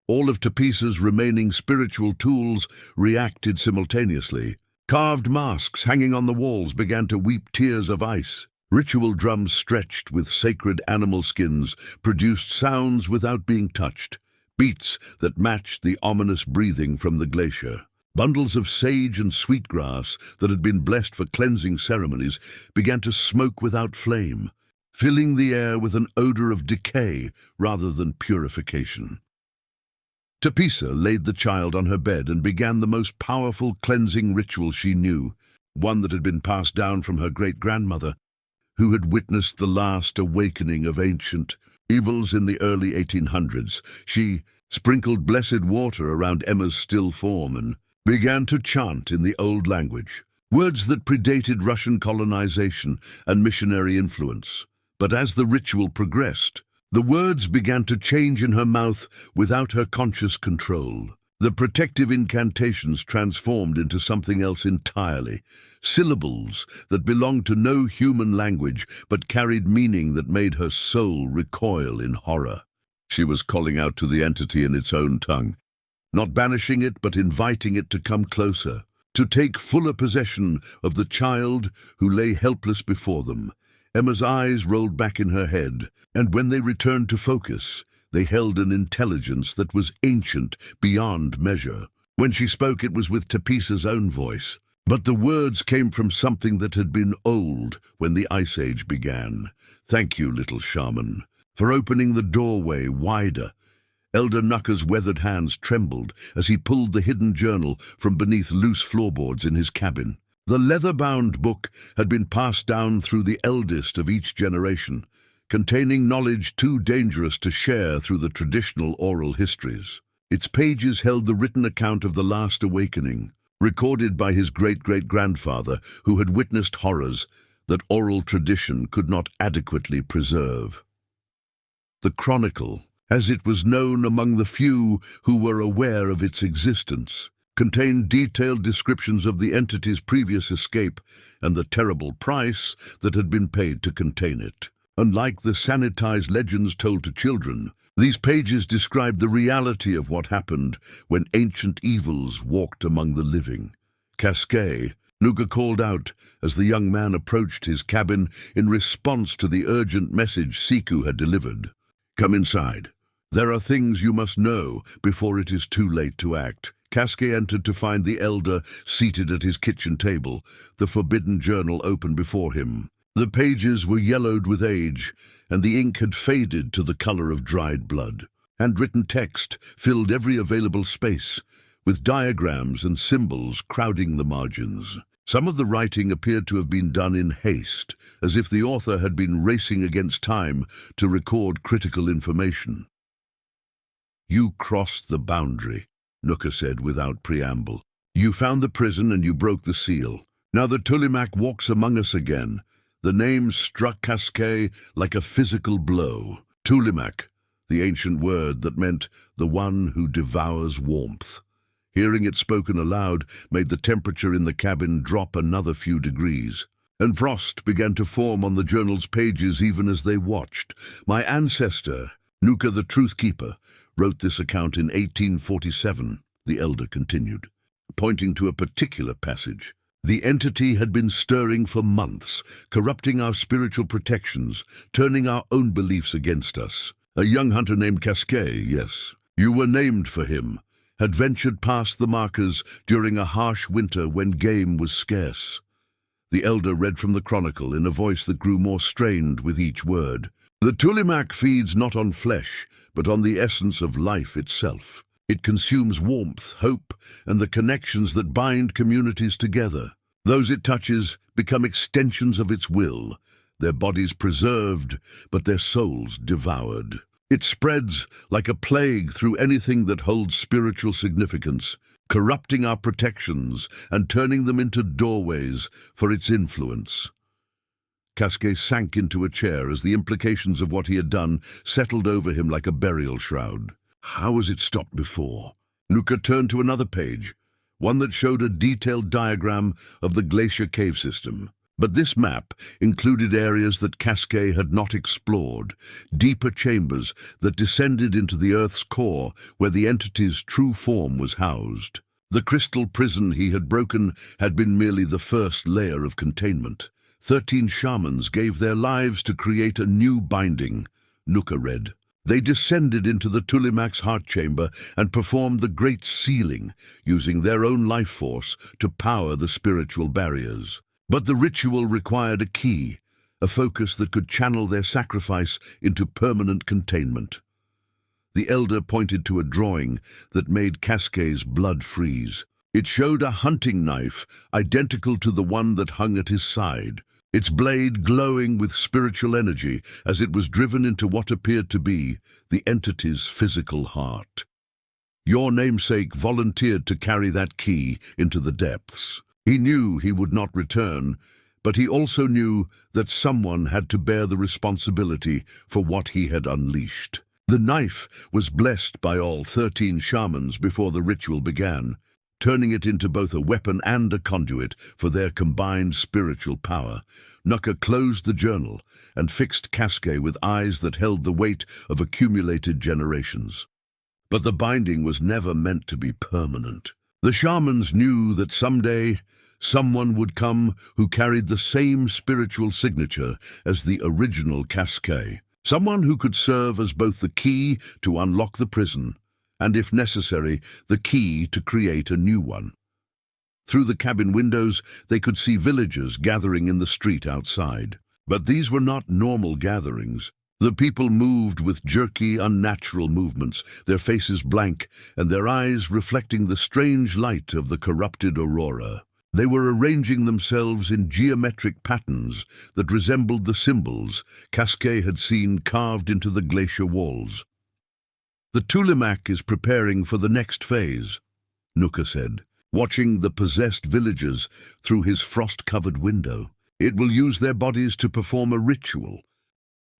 all of Tapisa's remaining spiritual tools reacted simultaneously. Carved masks hanging on the walls began to weep tears of ice. Ritual drums stretched with sacred animal skins produced sounds without being touched, beats that matched the ominous breathing from the glacier. Bundles of sage and sweetgrass that had been blessed for cleansing ceremonies began to smoke without flame, filling the air with an odor of decay rather than purification. Tapisa laid the child on her bed and began the most powerful cleansing ritual she knew, one that had been passed down from her great-grandmother, who had witnessed the last awakening of ancient evils in the early 1800s. She sprinkled blessed water around Emma's still form and began to chant in the old language, words that predated Russian colonization and missionary influence. But as the ritual progressed, the words began to change in her mouth without her conscious control. The protective incantations transformed into something else entirely, syllables that belonged to no human language but carried meaning that made her soul recoil in horror. She was calling out to the entity in its own tongue, not banishing it but inviting it to come closer, to take fuller possession of the child who lay helpless before them. Emma's eyes rolled back in her head, and when they returned to focus, they held an intelligence that was ancient beyond measure. When she spoke, it was with Tapisa's own voice, but the words came from something that had been old when the Ice Age began. "Thank you, little shaman, for opening the doorway wider." Elder Nucka's weathered hands trembled as he pulled the hidden journal from beneath loose floorboards in his cabin. The leather-bound book had been passed down through the eldest of each generation, containing knowledge too dangerous to share through the traditional oral histories. Its pages held the written account of the last awakening, recorded by his great-great-grandfather, who had witnessed horrors that oral tradition could not adequately preserve. The Chronicle, as it was known among the few who were aware of its existence, contained detailed descriptions of the entity's previous escape and the terrible price that had been paid to contain it. Unlike the sanitized legends told to children, these pages described the reality of what happened when ancient evils walked among the living. "Kaskae," Nuka called out as the young man approached his cabin in response to the urgent message Siku had delivered. "Come inside. There are things you must know before it is too late to act." Kaskae entered to find the elder seated at his kitchen table, the forbidden journal open before him. The pages were yellowed with age, and the ink had faded to the color of dried blood. Handwritten text filled every available space, with diagrams and symbols crowding the margins. Some of the writing appeared to have been done in haste, as if the author had been racing against time to record critical information. "You crossed the boundary," Nuka said without preamble. "You found the prison and you broke the seal. Now the Tulimak walks among us again." The name struck Kaskae like a physical blow. Tulimak, the ancient word that meant the one who devours warmth. Hearing it spoken aloud made the temperature in the cabin drop another few degrees. And frost began to form on the journal's pages even as they watched. "My ancestor, Nuka the Truth Keeper, wrote this account in 1847, the elder continued, pointing to a particular passage. "The entity had been stirring for months, corrupting our spiritual protections, turning our own beliefs against us. A young hunter named Kaskae, yes, you were named for him, had ventured past the markers during a harsh winter when game was scarce." The elder read from the chronicle in a voice that grew more strained with each word. "The Tulimak feeds not on flesh, but on the essence of life itself. It consumes warmth, hope, and the connections that bind communities together. Those it touches become extensions of its will, their bodies preserved, but their souls devoured. It spreads like a plague through anything that holds spiritual significance, corrupting our protections and turning them into doorways for its influence." Kaskae sank into a chair as the implications of what he had done settled over him like a burial shroud. How was it stopped before? Nuka turned to another page, one that showed a detailed diagram of the glacier cave system. But this map included areas that Kaskae had not explored, deeper chambers that descended into the Earth's core where the entity's true form was housed. The crystal prison he had broken had been merely the first layer of containment. 13 shamans gave their lives to create a new binding, Nuka read. They descended into the Tulimak's heart chamber and performed the great sealing, using their own life force to power the spiritual barriers. But the ritual required a key, a focus that could channel their sacrifice into permanent containment. The elder pointed to a drawing that made Kaskae's blood freeze. It showed a hunting knife identical to the one that hung at his side, its blade glowing with spiritual energy as it was driven into what appeared to be the entity's physical heart. "Your namesake volunteered to carry that key into the depths. He knew he would not return, but he also knew that someone had to bear the responsibility for what he had unleashed. The knife was blessed by all 13 shamans before the ritual began, turning it into both a weapon and a conduit for their combined spiritual power. Nuka closed the journal and fixed Kaskae with eyes that held the weight of accumulated generations. But the binding was never meant to be permanent. The shamans knew that someday someone would come who carried the same spiritual signature as the original Kaskae, someone who could serve as both the key to unlock the prison and, if necessary, the key to create a new one. Through the cabin windows, they could see villagers gathering in the street outside. But these were not normal gatherings. The people moved with jerky, unnatural movements, their faces blank and their eyes reflecting the strange light of the corrupted aurora. They were arranging themselves in geometric patterns that resembled the symbols Kaskae had seen carved into the glacier walls. "The Tulimak is preparing for the next phase," Nuka said, watching the possessed villagers through his frost-covered window. "It will use their bodies to perform a ritual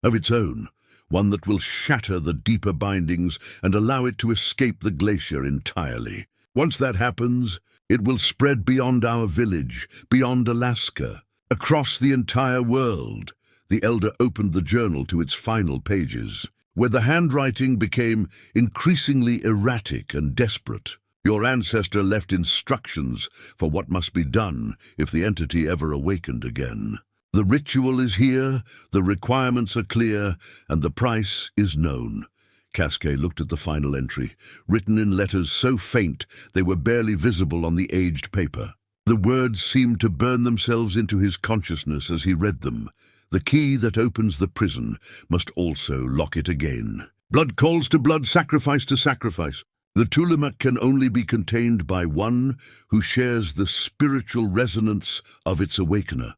of its own, one that will shatter the deeper bindings and allow it to escape the glacier entirely. Once that happens, it will spread beyond our village, beyond Alaska, across the entire world." The elder opened the journal to its final pages, where the handwriting became increasingly erratic and desperate. "Your ancestor left instructions for what must be done if the entity ever awakened again. The ritual is here, the requirements are clear, and the price is known." Kaskae looked at the final entry, written in letters so faint they were barely visible on the aged paper. The words seemed to burn themselves into his consciousness as he read them. "The key that opens the prison must also lock it again. Blood calls to blood, sacrifice to sacrifice." The Tulimak can only be contained by one who shares the spiritual resonance of its awakener.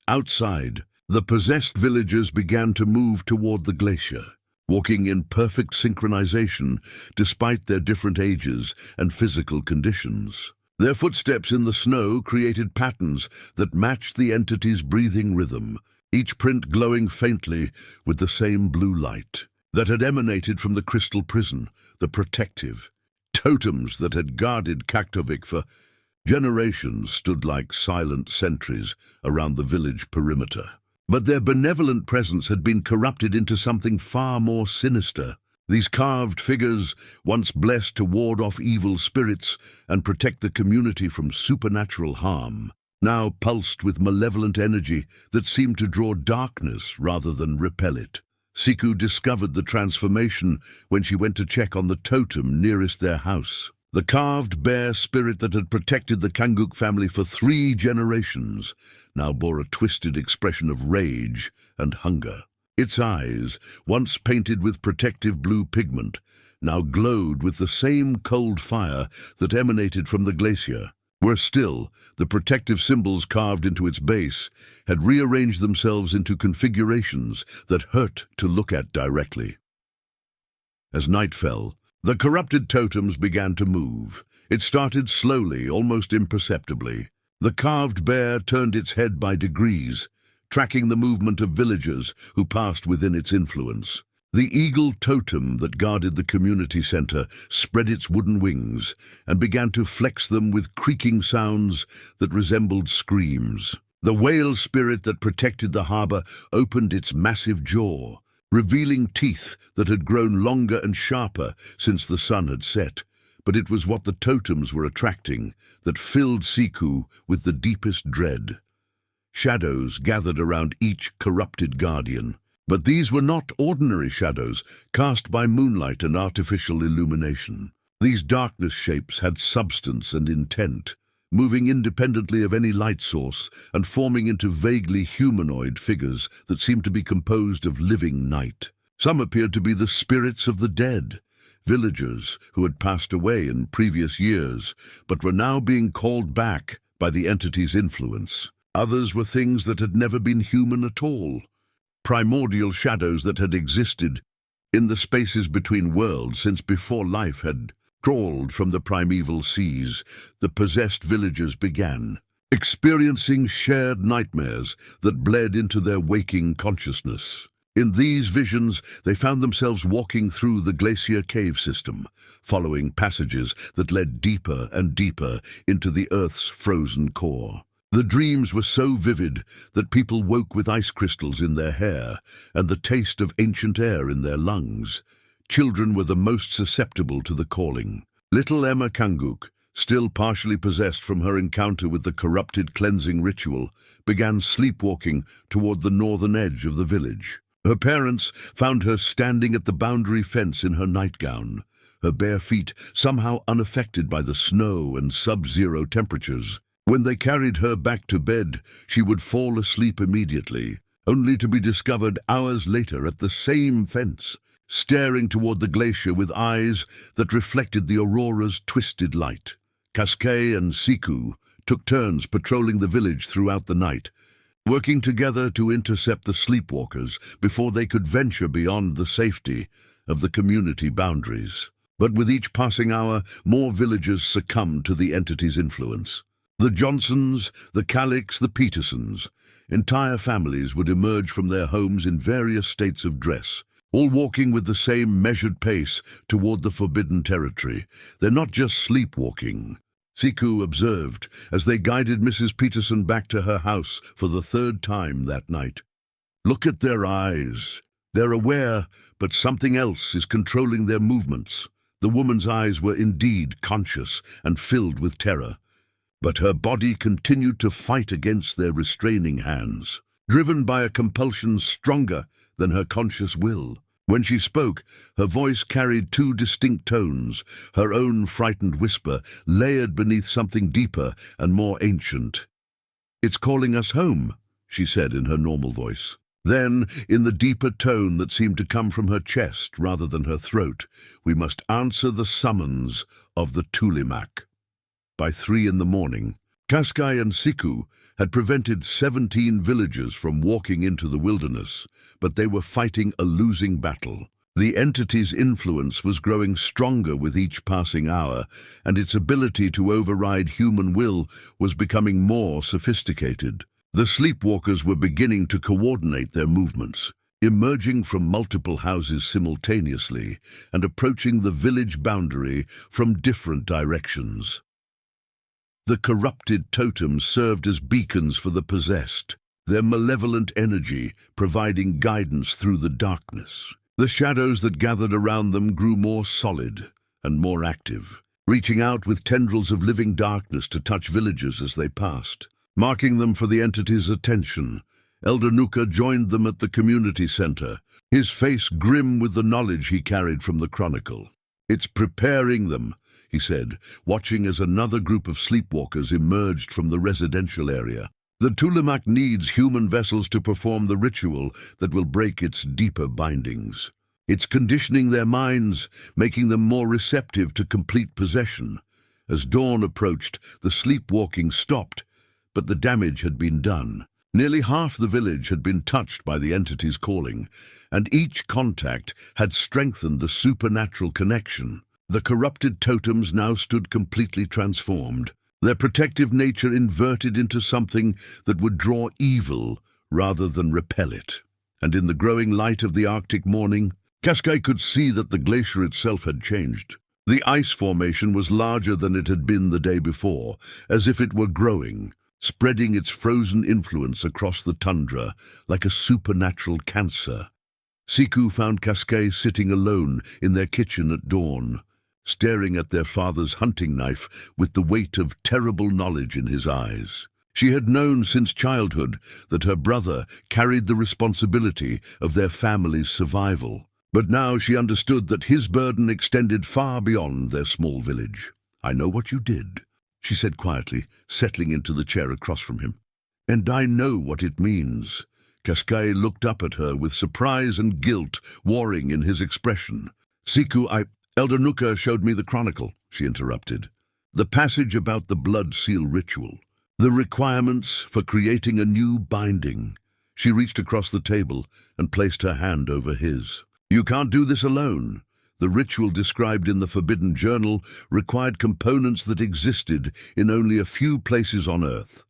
Outside, the possessed villagers began to move toward the glacier, walking in perfect synchronization despite their different ages and physical conditions. Their footsteps in the snow created patterns that matched the entity's breathing rhythm, each print glowing faintly with the same blue light that had emanated from the crystal prison, the protective. Totems that had guarded Kaktovik for generations stood like silent sentries around the village perimeter. But their benevolent presence had been corrupted into something far more sinister. These carved figures, once blessed to ward off evil spirits and protect the community from supernatural harm, now pulsed with malevolent energy that seemed to draw darkness rather than repel it. Siku discovered the transformation when she went to check on the totem nearest their house. The carved bear spirit that had protected the Kanguk family for 3 generations now bore a twisted expression of rage and hunger. Its eyes, once painted with protective blue pigment, now glowed with the same cold fire that emanated from the glacier. Worse still, the protective symbols carved into its base had rearranged themselves into configurations that hurt to look at directly. As night fell, the corrupted totems began to move. It started slowly, almost imperceptibly. The carved bear turned its head by degrees, tracking the movement of villagers who passed within its influence. The eagle totem that guarded the community center spread its wooden wings and began to flex them with creaking sounds that resembled screams. The whale spirit that protected the harbor opened its massive jaw, revealing teeth that had grown longer and sharper since the sun had set. But it was what the totems were attracting that filled Siku with the deepest dread. Shadows gathered around each corrupted guardian. But these were not ordinary shadows cast by moonlight and artificial illumination. These darkness shapes had substance and intent, moving independently of any light source and forming into vaguely humanoid figures that seemed to be composed of living night. Some appeared to be the spirits of the dead, villagers who had passed away in previous years but were now being called back by the entity's influence. Others were things that had never been human at all. Primordial shadows that had existed in the spaces between worlds since before life had crawled from the primeval seas. The possessed villagers began experiencing shared nightmares that bled into their waking consciousness. In these visions, they found themselves walking through the glacier cave system, following passages that led deeper and deeper into the Earth's frozen core. The dreams were so vivid that people woke with ice crystals in their hair and the taste of ancient air in their lungs. Children were the most susceptible to the calling. Little Emma Kanguk, still partially possessed from her encounter with the corrupted cleansing ritual, began sleepwalking toward the northern edge of the village. Her parents found her standing at the boundary fence in her nightgown, her bare feet somehow unaffected by the snow and sub-zero temperatures. When they carried her back to bed, she would fall asleep immediately, only to be discovered hours later at the same fence, staring toward the glacier with eyes that reflected the aurora's twisted light. Kaskae and Siku took turns patrolling the village throughout the night, working together to intercept the sleepwalkers before they could venture beyond the safety of the community boundaries. But with each passing hour, more villagers succumbed to the entity's influence. The Johnsons, the Calicks, the Petersons. Entire families would emerge from their homes in various states of dress, all walking with the same measured pace toward the forbidden territory. They're not just sleepwalking, Siku observed as they guided Mrs. Peterson back to her house for the 3rd time that night. Look at their eyes. They're aware, but something else is controlling their movements. The woman's eyes were indeed conscious and filled with terror, but her body continued to fight against their restraining hands, driven by a compulsion stronger than her conscious will. When she spoke, her voice carried 2 distinct tones, her own frightened whisper layered beneath something deeper and more ancient. "It's calling us home," she said in her normal voice. Then, in the deeper tone that seemed to come from her chest rather than her throat, we must answer the summons of the Tulimak. By 3 in the morning, Kaskae and Siku had prevented 17 villagers from walking into the wilderness, but they were fighting a losing battle. The entity's influence was growing stronger with each passing hour, and its ability to override human will was becoming more sophisticated. The sleepwalkers were beginning to coordinate their movements, emerging from multiple houses simultaneously and approaching the village boundary from different directions. The corrupted totems served as beacons for the possessed, their malevolent energy providing guidance through the darkness. The shadows that gathered around them grew more solid and more active, reaching out with tendrils of living darkness to touch villagers as they passed. Marking them for the entity's attention, Elder Nuka joined them at the community center, his face grim with the knowledge he carried from the Chronicle. "It's preparing them," he said, watching as another group of sleepwalkers emerged from the residential area. "The Tulimak needs human vessels to perform the ritual that will break its deeper bindings. It's conditioning their minds, making them more receptive to complete possession." As dawn approached, the sleepwalking stopped, but the damage had been done. Nearly half the village had been touched by the entity's calling, and each contact had strengthened the supernatural connection. The corrupted totems now stood completely transformed, their protective nature inverted into something that would draw evil rather than repel it. And in the growing light of the Arctic morning, Kaskae could see that the glacier itself had changed. The ice formation was larger than it had been the day before, as if it were growing, spreading its frozen influence across the tundra like a supernatural cancer. Siku found Kaskae sitting alone in their kitchen at dawn, staring at their father's hunting knife with the weight of terrible knowledge in his eyes. She had known since childhood that her brother carried the responsibility of their family's survival, but now she understood that his burden extended far beyond their small village. "I know what you did," she said quietly, settling into the chair across from him. "And I know what it means." Kaskae looked up at her with surprise and guilt warring in his expression. Elder Nuka showed me the Chronicle," she interrupted. "The passage about the blood seal ritual. The requirements for creating a new binding." She reached across the table and placed her hand over his. "You can't do this alone. The ritual described in the Forbidden Journal required components that existed in only a few places on Earth.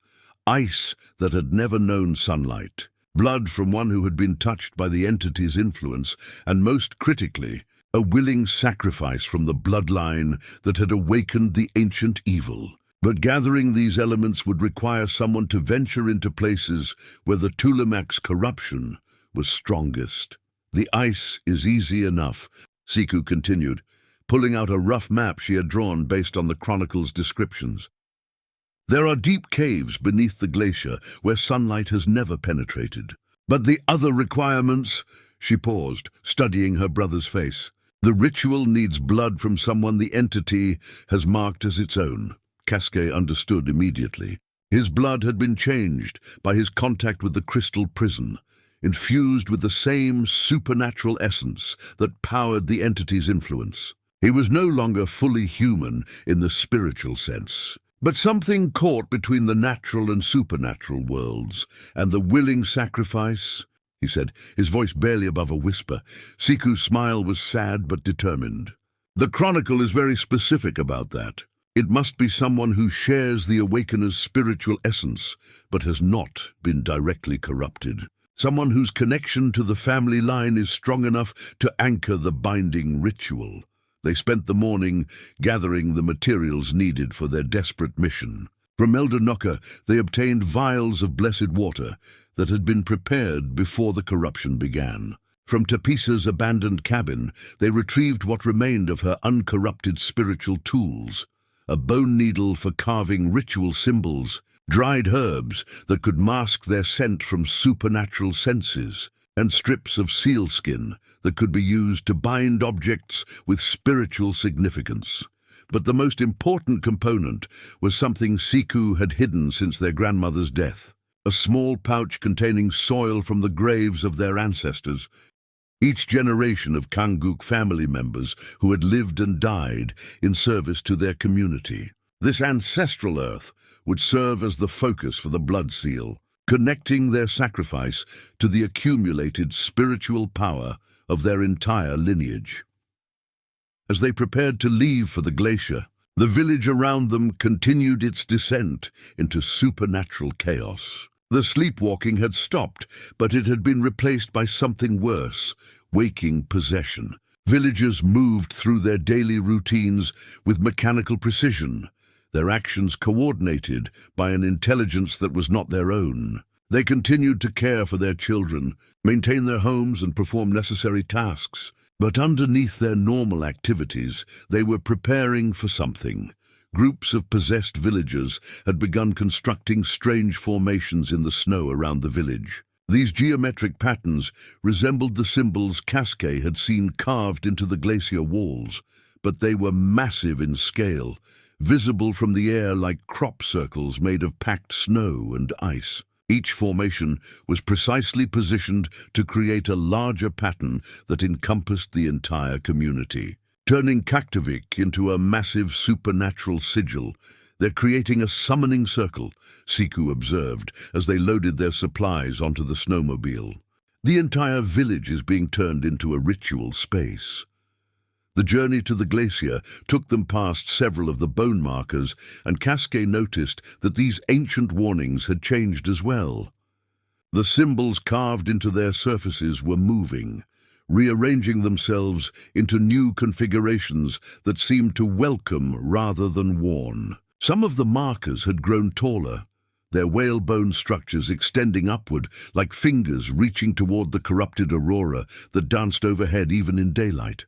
Ice that had never known sunlight, blood from one who had been touched by the entity's influence, and most critically, a willing sacrifice from the bloodline that had awakened the ancient evil. But gathering these elements would require someone to venture into places where the Tulimak's corruption was strongest. "The ice is easy enough," Siku continued, pulling out a rough map she had drawn based on the Chronicle's descriptions. "There are deep caves beneath the glacier where sunlight has never penetrated. But the other requirements—" She paused, studying her brother's face. "The ritual needs blood from someone the entity has marked as its own." Kaskae understood immediately. His blood had been changed by his contact with the crystal prison, infused with the same supernatural essence that powered the entity's influence. He was no longer fully human in the spiritual sense, but something caught between the natural and supernatural worlds, and the willing sacrifice, he said, his voice barely above a whisper. Siku's smile was sad but determined. "The Chronicle is very specific about that. It must be someone who shares the Awakener's spiritual essence, but has not been directly corrupted. Someone whose connection to the family line is strong enough to anchor the binding ritual." They spent the morning gathering the materials needed for their desperate mission. From Elder Nuka, they obtained vials of blessed water that had been prepared before the corruption began. From Tapisa's abandoned cabin, they retrieved what remained of her uncorrupted spiritual tools: a bone needle for carving ritual symbols, dried herbs that could mask their scent from supernatural senses, and strips of sealskin that could be used to bind objects with spiritual significance. But the most important component was something Siku had hidden since their grandmother's death: a small pouch containing soil from the graves of their ancestors. Each generation of Kanguk family members who had lived and died in service to their community. This ancestral earth would serve as the focus for the blood seal, connecting their sacrifice to the accumulated spiritual power of their entire lineage. As they prepared to leave for the glacier, the village around them continued its descent into supernatural chaos. The sleepwalking had stopped, but it had been replaced by something worse, waking possession. Villagers moved through their daily routines with mechanical precision, their actions coordinated by an intelligence that was not their own. They continued to care for their children, maintain their homes, and perform necessary tasks. But underneath their normal activities, they were preparing for something. Groups of possessed villagers had begun constructing strange formations in the snow around the village. These geometric patterns resembled the symbols Kaskae had seen carved into the glacier walls, but they were massive in scale, visible from the air like crop circles made of packed snow and ice. Each formation was precisely positioned to create a larger pattern that encompassed the entire community. Turning Kaktovik into a massive supernatural sigil, they're creating a summoning circle, Siku observed as they loaded their supplies onto the snowmobile. The entire village is being turned into a ritual space. The journey to the glacier took them past several of the bone markers, and Kaskae noticed that these ancient warnings had changed as well. The symbols carved into their surfaces were moving, rearranging themselves into new configurations that seemed to welcome rather than warn. Some of the markers had grown taller, their whalebone structures extending upward like fingers reaching toward the corrupted aurora that danced overhead even in daylight.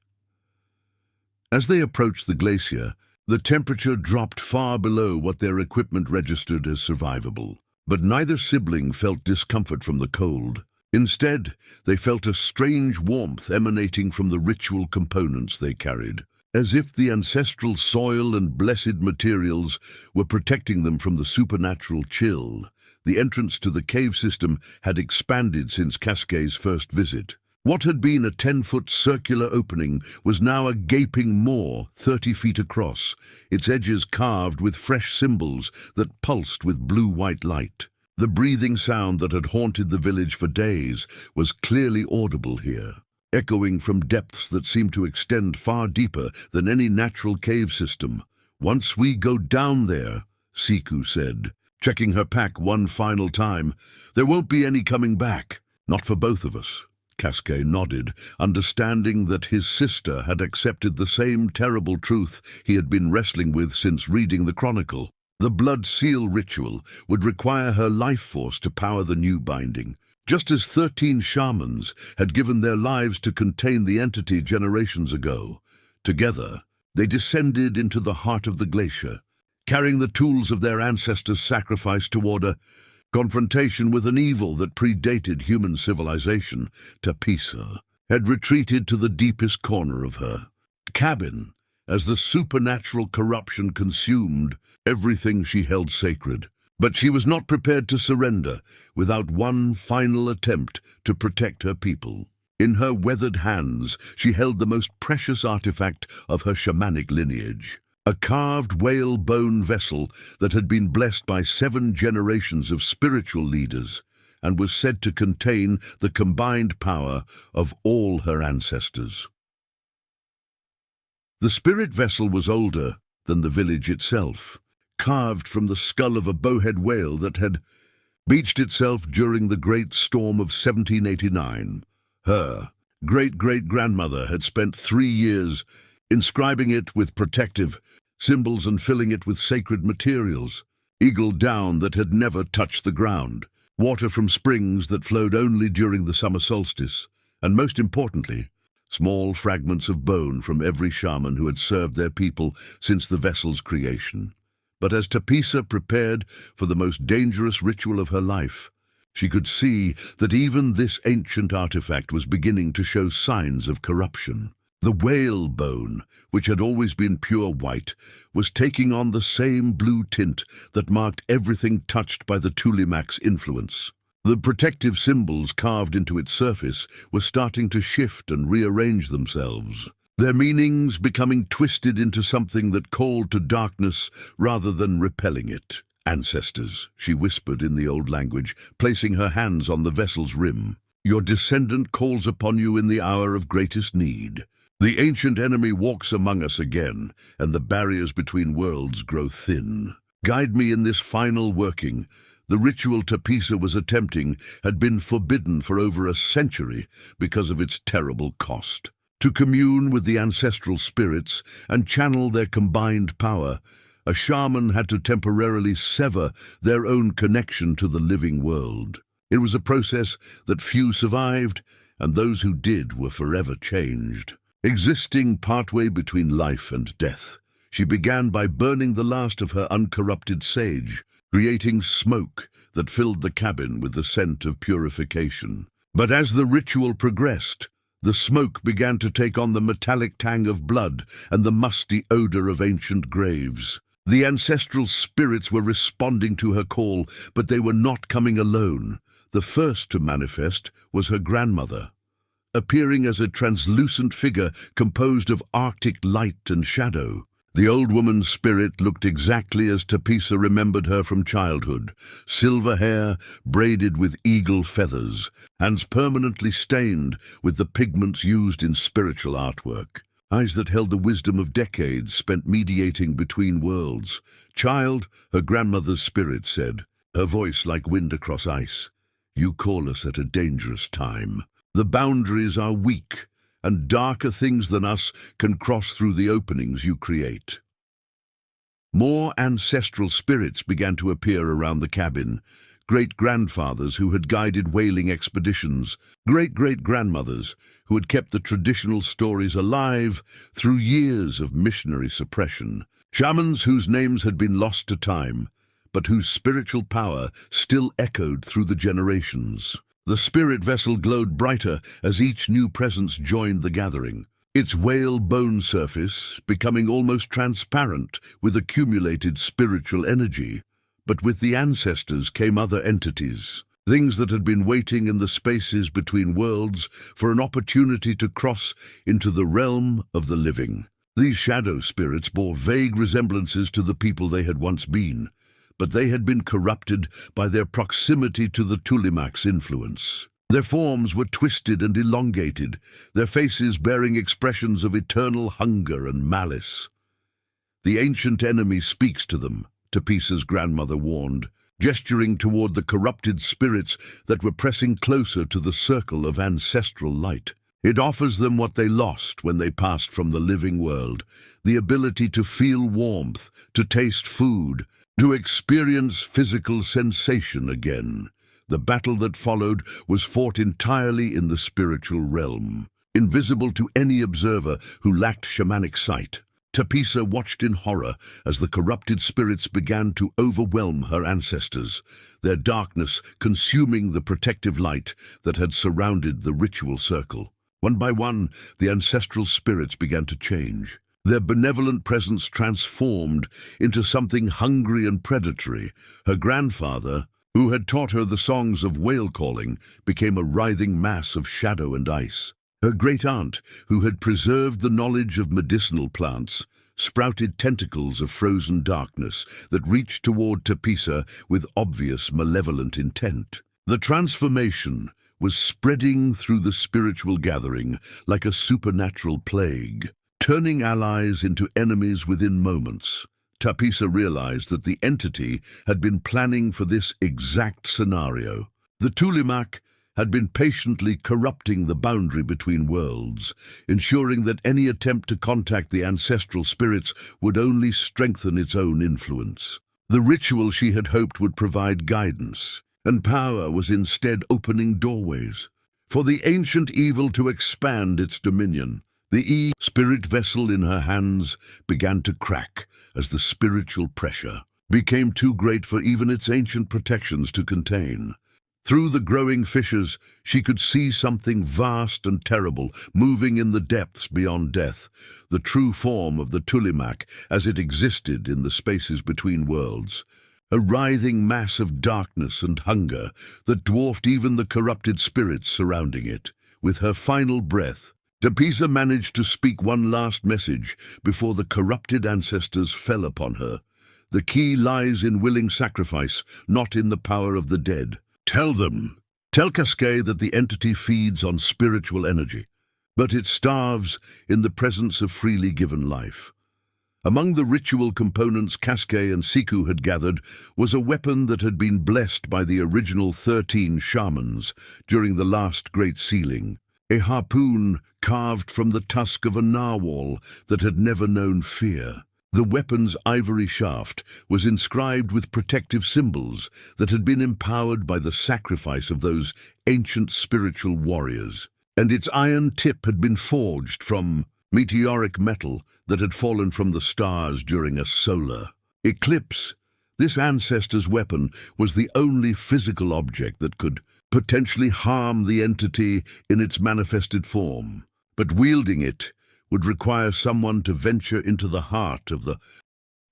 As they approached the glacier, the temperature dropped far below what their equipment registered as survivable. But neither sibling felt discomfort from the cold. Instead, they felt a strange warmth emanating from the ritual components they carried, as if the ancestral soil and blessed materials were protecting them from the supernatural chill. The entrance to the cave system had expanded since Kaskae's first visit. What had been a 10-foot circular opening was now a gaping maw 30 feet across, its edges carved with fresh symbols that pulsed with blue-white light. The breathing sound that had haunted the village for days was clearly audible here, echoing from depths that seemed to extend far deeper than any natural cave system. "Once we go down there," Siku said, checking her pack one final time, "there won't be any coming back. Not for both of us." Kaskae nodded, understanding that his sister had accepted the same terrible truth he had been wrestling with since reading the Chronicle. The blood seal ritual would require her life force to power the new binding, just as 13 shamans had given their lives to contain the entity generations ago. Together, they descended into the heart of the glacier, carrying the tools of their ancestors' sacrifice toward a confrontation with an evil that predated human civilization. Tapisa had retreated to the deepest corner of her cabin as the supernatural corruption consumed everything she held sacred. But she was not prepared to surrender without one final attempt to protect her people. In her weathered hands, she held the most precious artifact of her shamanic lineage, a carved whalebone vessel that had been blessed by 7 generations of spiritual leaders and was said to contain the combined power of all her ancestors. The spirit vessel was older than the village itself, carved from the skull of a bowhead whale that had beached itself during the Great Storm of 1789. Her great-great-grandmother had spent 3 years inscribing it with protective symbols and filling it with sacred materials, eagle down that had never touched the ground, water from springs that flowed only during the summer solstice, and most importantly, small fragments of bone from every shaman who had served their people since the vessel's creation. But as Tapisa prepared for the most dangerous ritual of her life, she could see that even this ancient artifact was beginning to show signs of corruption. The whale bone, which had always been pure white, was taking on the same blue tint that marked everything touched by the Tulimac's influence. The protective symbols carved into its surface were starting to shift and rearrange themselves, their meanings becoming twisted into something that called to darkness rather than repelling it. "Ancestors," she whispered in the old language, placing her hands on the vessel's rim. "Your descendant calls upon you in the hour of greatest need. The ancient enemy walks among us again, and the barriers between worlds grow thin. Guide me in this final working." The ritual Tapisa was attempting had been forbidden for over a century because of its terrible cost. To commune with the ancestral spirits and channel their combined power, a shaman had to temporarily sever their own connection to the living world. It was a process that few survived, and those who did were forever changed. Existing partway between life and death, she began by burning the last of her uncorrupted sage, creating smoke that filled the cabin with the scent of purification. But as the ritual progressed, the smoke began to take on the metallic tang of blood and the musty odor of ancient graves. The ancestral spirits were responding to her call, but they were not coming alone. The first to manifest was her grandmother, appearing as a translucent figure composed of Arctic light and shadow. The old woman's spirit looked exactly as Tapisa remembered her from childhood: silver hair braided with eagle feathers, hands permanently stained with the pigments used in spiritual artwork, eyes that held the wisdom of decades spent mediating between worlds. "Child," her grandmother's spirit said, her voice like wind across ice, "you call us at a dangerous time. The boundaries are weak, and darker things than us can cross through the openings you create." More ancestral spirits began to appear around the cabin. Great-grandfathers who had guided whaling expeditions, great-great-grandmothers who had kept the traditional stories alive through years of missionary suppression, shamans whose names had been lost to time, but whose spiritual power still echoed through the generations. The spirit vessel glowed brighter as each new presence joined the gathering, its whale bone surface becoming almost transparent with accumulated spiritual energy. But with the ancestors came other entities, things that had been waiting in the spaces between worlds for an opportunity to cross into the realm of the living. These shadow spirits bore vague resemblances to the people they had once been, but they had been corrupted by their proximity to the Tulimac's influence. Their forms were twisted and elongated, their faces bearing expressions of eternal hunger and malice. "The ancient enemy speaks to them," Tapisa's grandmother warned, gesturing toward the corrupted spirits that were pressing closer to the circle of ancestral light. "It offers them what they lost when they passed from the living world, the ability to feel warmth, to taste food, to experience physical sensation again." The battle that followed was fought entirely in the spiritual realm, invisible to any observer who lacked shamanic sight. Tapisa watched in horror as the corrupted spirits began to overwhelm her ancestors, their darkness consuming the protective light that had surrounded the ritual circle. One by one, the ancestral spirits began to change. Their benevolent presence transformed into something hungry and predatory. Her grandfather, who had taught her the songs of whale calling, became a writhing mass of shadow and ice. Her great-aunt, who had preserved the knowledge of medicinal plants, sprouted tentacles of frozen darkness that reached toward Tapisa with obvious malevolent intent. The transformation was spreading through the spiritual gathering like a supernatural plague, turning allies into enemies within moments. Tapisa realized that the entity had been planning for this exact scenario. The Tulimac had been patiently corrupting the boundary between worlds, ensuring that any attempt to contact the ancestral spirits would only strengthen its own influence. The ritual she had hoped would provide guidance and power was instead opening doorways for the ancient evil to expand its dominion. The spirit vessel in her hands began to crack as the spiritual pressure became too great for even its ancient protections to contain. Through the growing fissures, she could see something vast and terrible, moving in the depths beyond death, the true form of the Tulimak as it existed in the spaces between worlds. A writhing mass of darkness and hunger that dwarfed even the corrupted spirits surrounding it. With her final breath, Dapisa managed to speak one last message before the corrupted ancestors fell upon her. The key lies in willing sacrifice, not in the power of the dead. Tell Kaskae that the entity feeds on spiritual energy, but it starves in the presence of freely given life. Among the ritual components Kaskae and Siku had gathered was a weapon that had been blessed by the original 13 shamans during the last great sealing. A harpoon carved from the tusk of a narwhal that had never known fear. The weapon's ivory shaft was inscribed with protective symbols that had been empowered by the sacrifice of those ancient spiritual warriors, and its iron tip had been forged from meteoric metal that had fallen from the stars during a solar eclipse. This ancestor's weapon was the only physical object that could potentially harm the entity in its manifested form, but wielding it would require someone to venture into the heart of the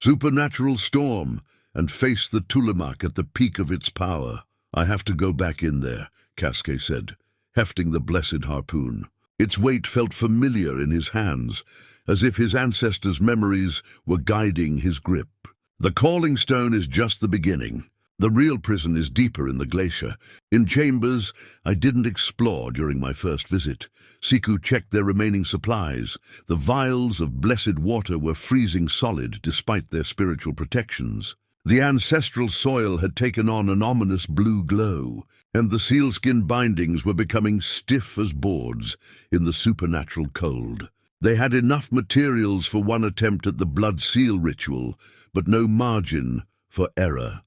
supernatural storm and face the Tulimak at the peak of its power. "I have to go back in there," Kaskae said, hefting the blessed harpoon. Its weight felt familiar in his hands, as if his ancestors' memories were guiding his grip. "The calling stone is just the beginning. The real prison is deeper in the glacier, in chambers I didn't explore during my first visit." Siku checked their remaining supplies. The vials of blessed water were freezing solid despite their spiritual protections. The ancestral soil had taken on an ominous blue glow, and the sealskin bindings were becoming stiff as boards in the supernatural cold. They had enough materials for one attempt at the blood seal ritual, but no margin for error.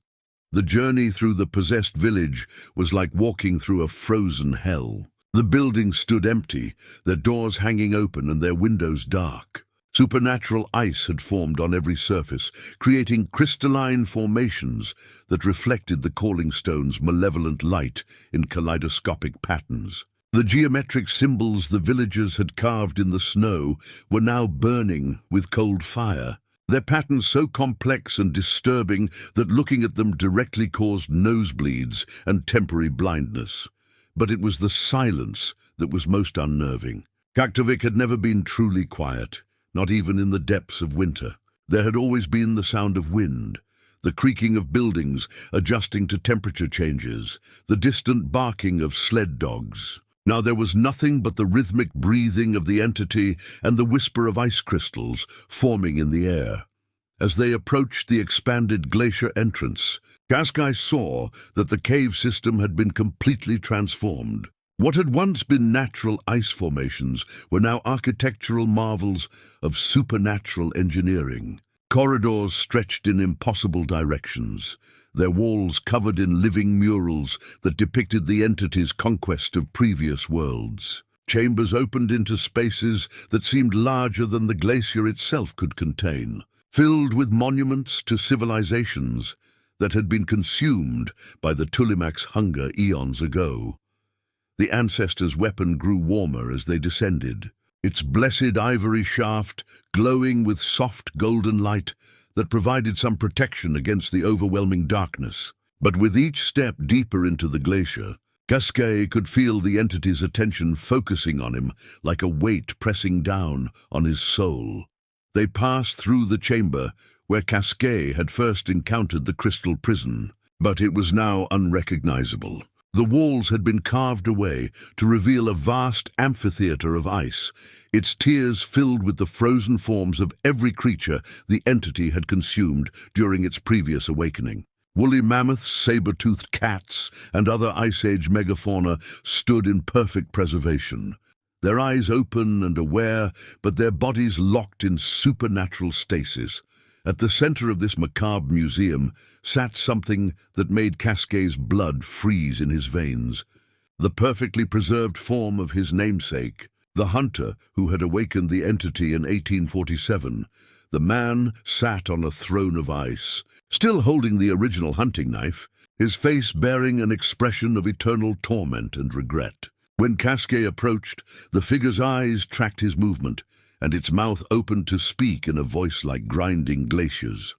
The journey through the possessed village was like walking through a frozen hell. The buildings stood empty, their doors hanging open and their windows dark. Supernatural ice had formed on every surface, creating crystalline formations that reflected the calling stone's malevolent light in kaleidoscopic patterns. The geometric symbols the villagers had carved in the snow were now burning with cold fire. Their patterns so complex and disturbing that looking at them directly caused nosebleeds and temporary blindness. But it was the silence that was most unnerving. Kaktovik had never been truly quiet, not even in the depths of winter. There had always been the sound of wind, the creaking of buildings adjusting to temperature changes, the distant barking of sled dogs. Now there was nothing but the rhythmic breathing of the entity and the whisper of ice crystals forming in the air. As they approached the expanded glacier entrance, Kaskae saw that the cave system had been completely transformed. What had once been natural ice formations were now architectural marvels of supernatural engineering. Corridors stretched in impossible directions, their walls covered in living murals that depicted the entity's conquest of previous worlds. Chambers opened into spaces that seemed larger than the glacier itself could contain, filled with monuments to civilizations that had been consumed by the Tulimak's hunger eons ago. The ancestors' weapon grew warmer as they descended, its blessed ivory shaft glowing with soft golden light that provided some protection against the overwhelming darkness. But with each step deeper into the glacier, Kaskae could feel the entity's attention focusing on him like a weight pressing down on his soul. They passed through the chamber where Kaskae had first encountered the crystal prison, but it was now unrecognizable. The walls had been carved away to reveal a vast amphitheater of ice, its tiers filled with the frozen forms of every creature the entity had consumed during its previous awakening. Woolly mammoths, saber-toothed cats, and other Ice Age megafauna stood in perfect preservation, their eyes open and aware, but their bodies locked in supernatural stasis. At the center of this macabre museum sat something that made Kaskae's blood freeze in his veins, the perfectly preserved form of his namesake, the hunter who had awakened the entity in 1847. The man sat on a throne of ice, still holding the original hunting knife, his face bearing an expression of eternal torment and regret. When Kaskae approached, the figure's eyes tracked his movement, and its mouth opened to speak in a voice like grinding glaciers.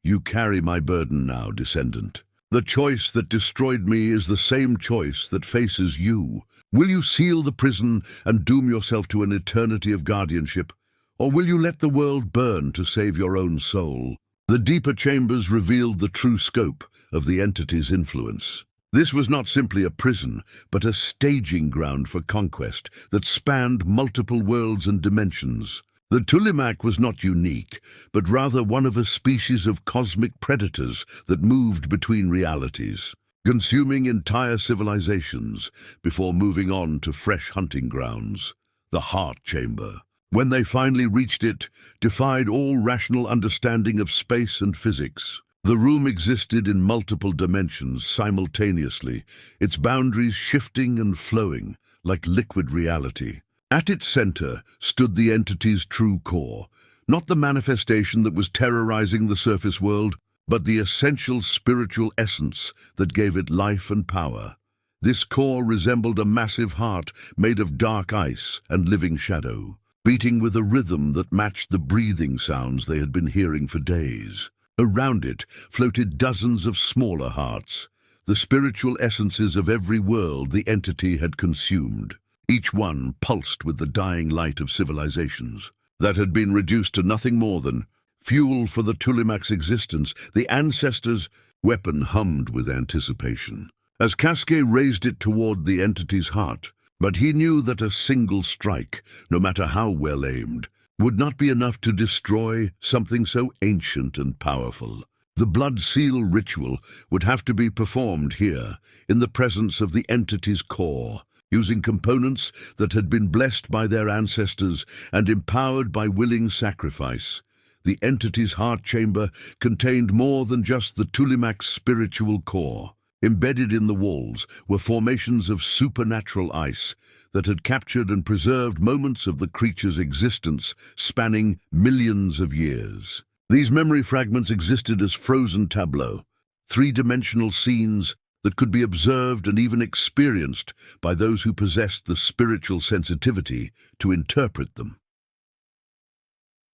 "You carry my burden now, descendant. The choice that destroyed me is the same choice that faces you. Will you seal the prison and doom yourself to an eternity of guardianship, or will you let the world burn to save your own soul?" The deeper chambers revealed the true scope of the entity's influence. This was not simply a prison, but a staging ground for conquest that spanned multiple worlds and dimensions. The Tulimak was not unique, but rather one of a species of cosmic predators that moved between realities, consuming entire civilizations before moving on to fresh hunting grounds. The Heart Chamber, when they finally reached it, defied all rational understanding of space and physics. The room existed in multiple dimensions simultaneously, its boundaries shifting and flowing like liquid reality. At its center stood the entity's true core, not the manifestation that was terrorizing the surface world, but the essential spiritual essence that gave it life and power. This core resembled a massive heart made of dark ice and living shadow, beating with a rhythm that matched the breathing sounds they had been hearing for days. Around it floated dozens of smaller hearts, the spiritual essences of every world the entity had consumed. Each one pulsed with the dying light of civilizations that had been reduced to nothing more than fuel for the Tulimak's existence. The ancestors' weapon hummed with anticipation as Kaskae raised it toward the entity's heart. But he knew that a single strike, no matter how well aimed, would not be enough to destroy something so ancient and powerful. The blood seal ritual would have to be performed here, in the presence of the entity's core, using components that had been blessed by their ancestors and empowered by willing sacrifice. The entity's heart chamber contained more than just the Tulimak's spiritual core. Embedded in the walls were formations of supernatural ice that had captured and preserved moments of the creature's existence spanning millions of years. These memory fragments existed as frozen tableaux, three-dimensional scenes that could be observed and even experienced by those who possessed the spiritual sensitivity to interpret them.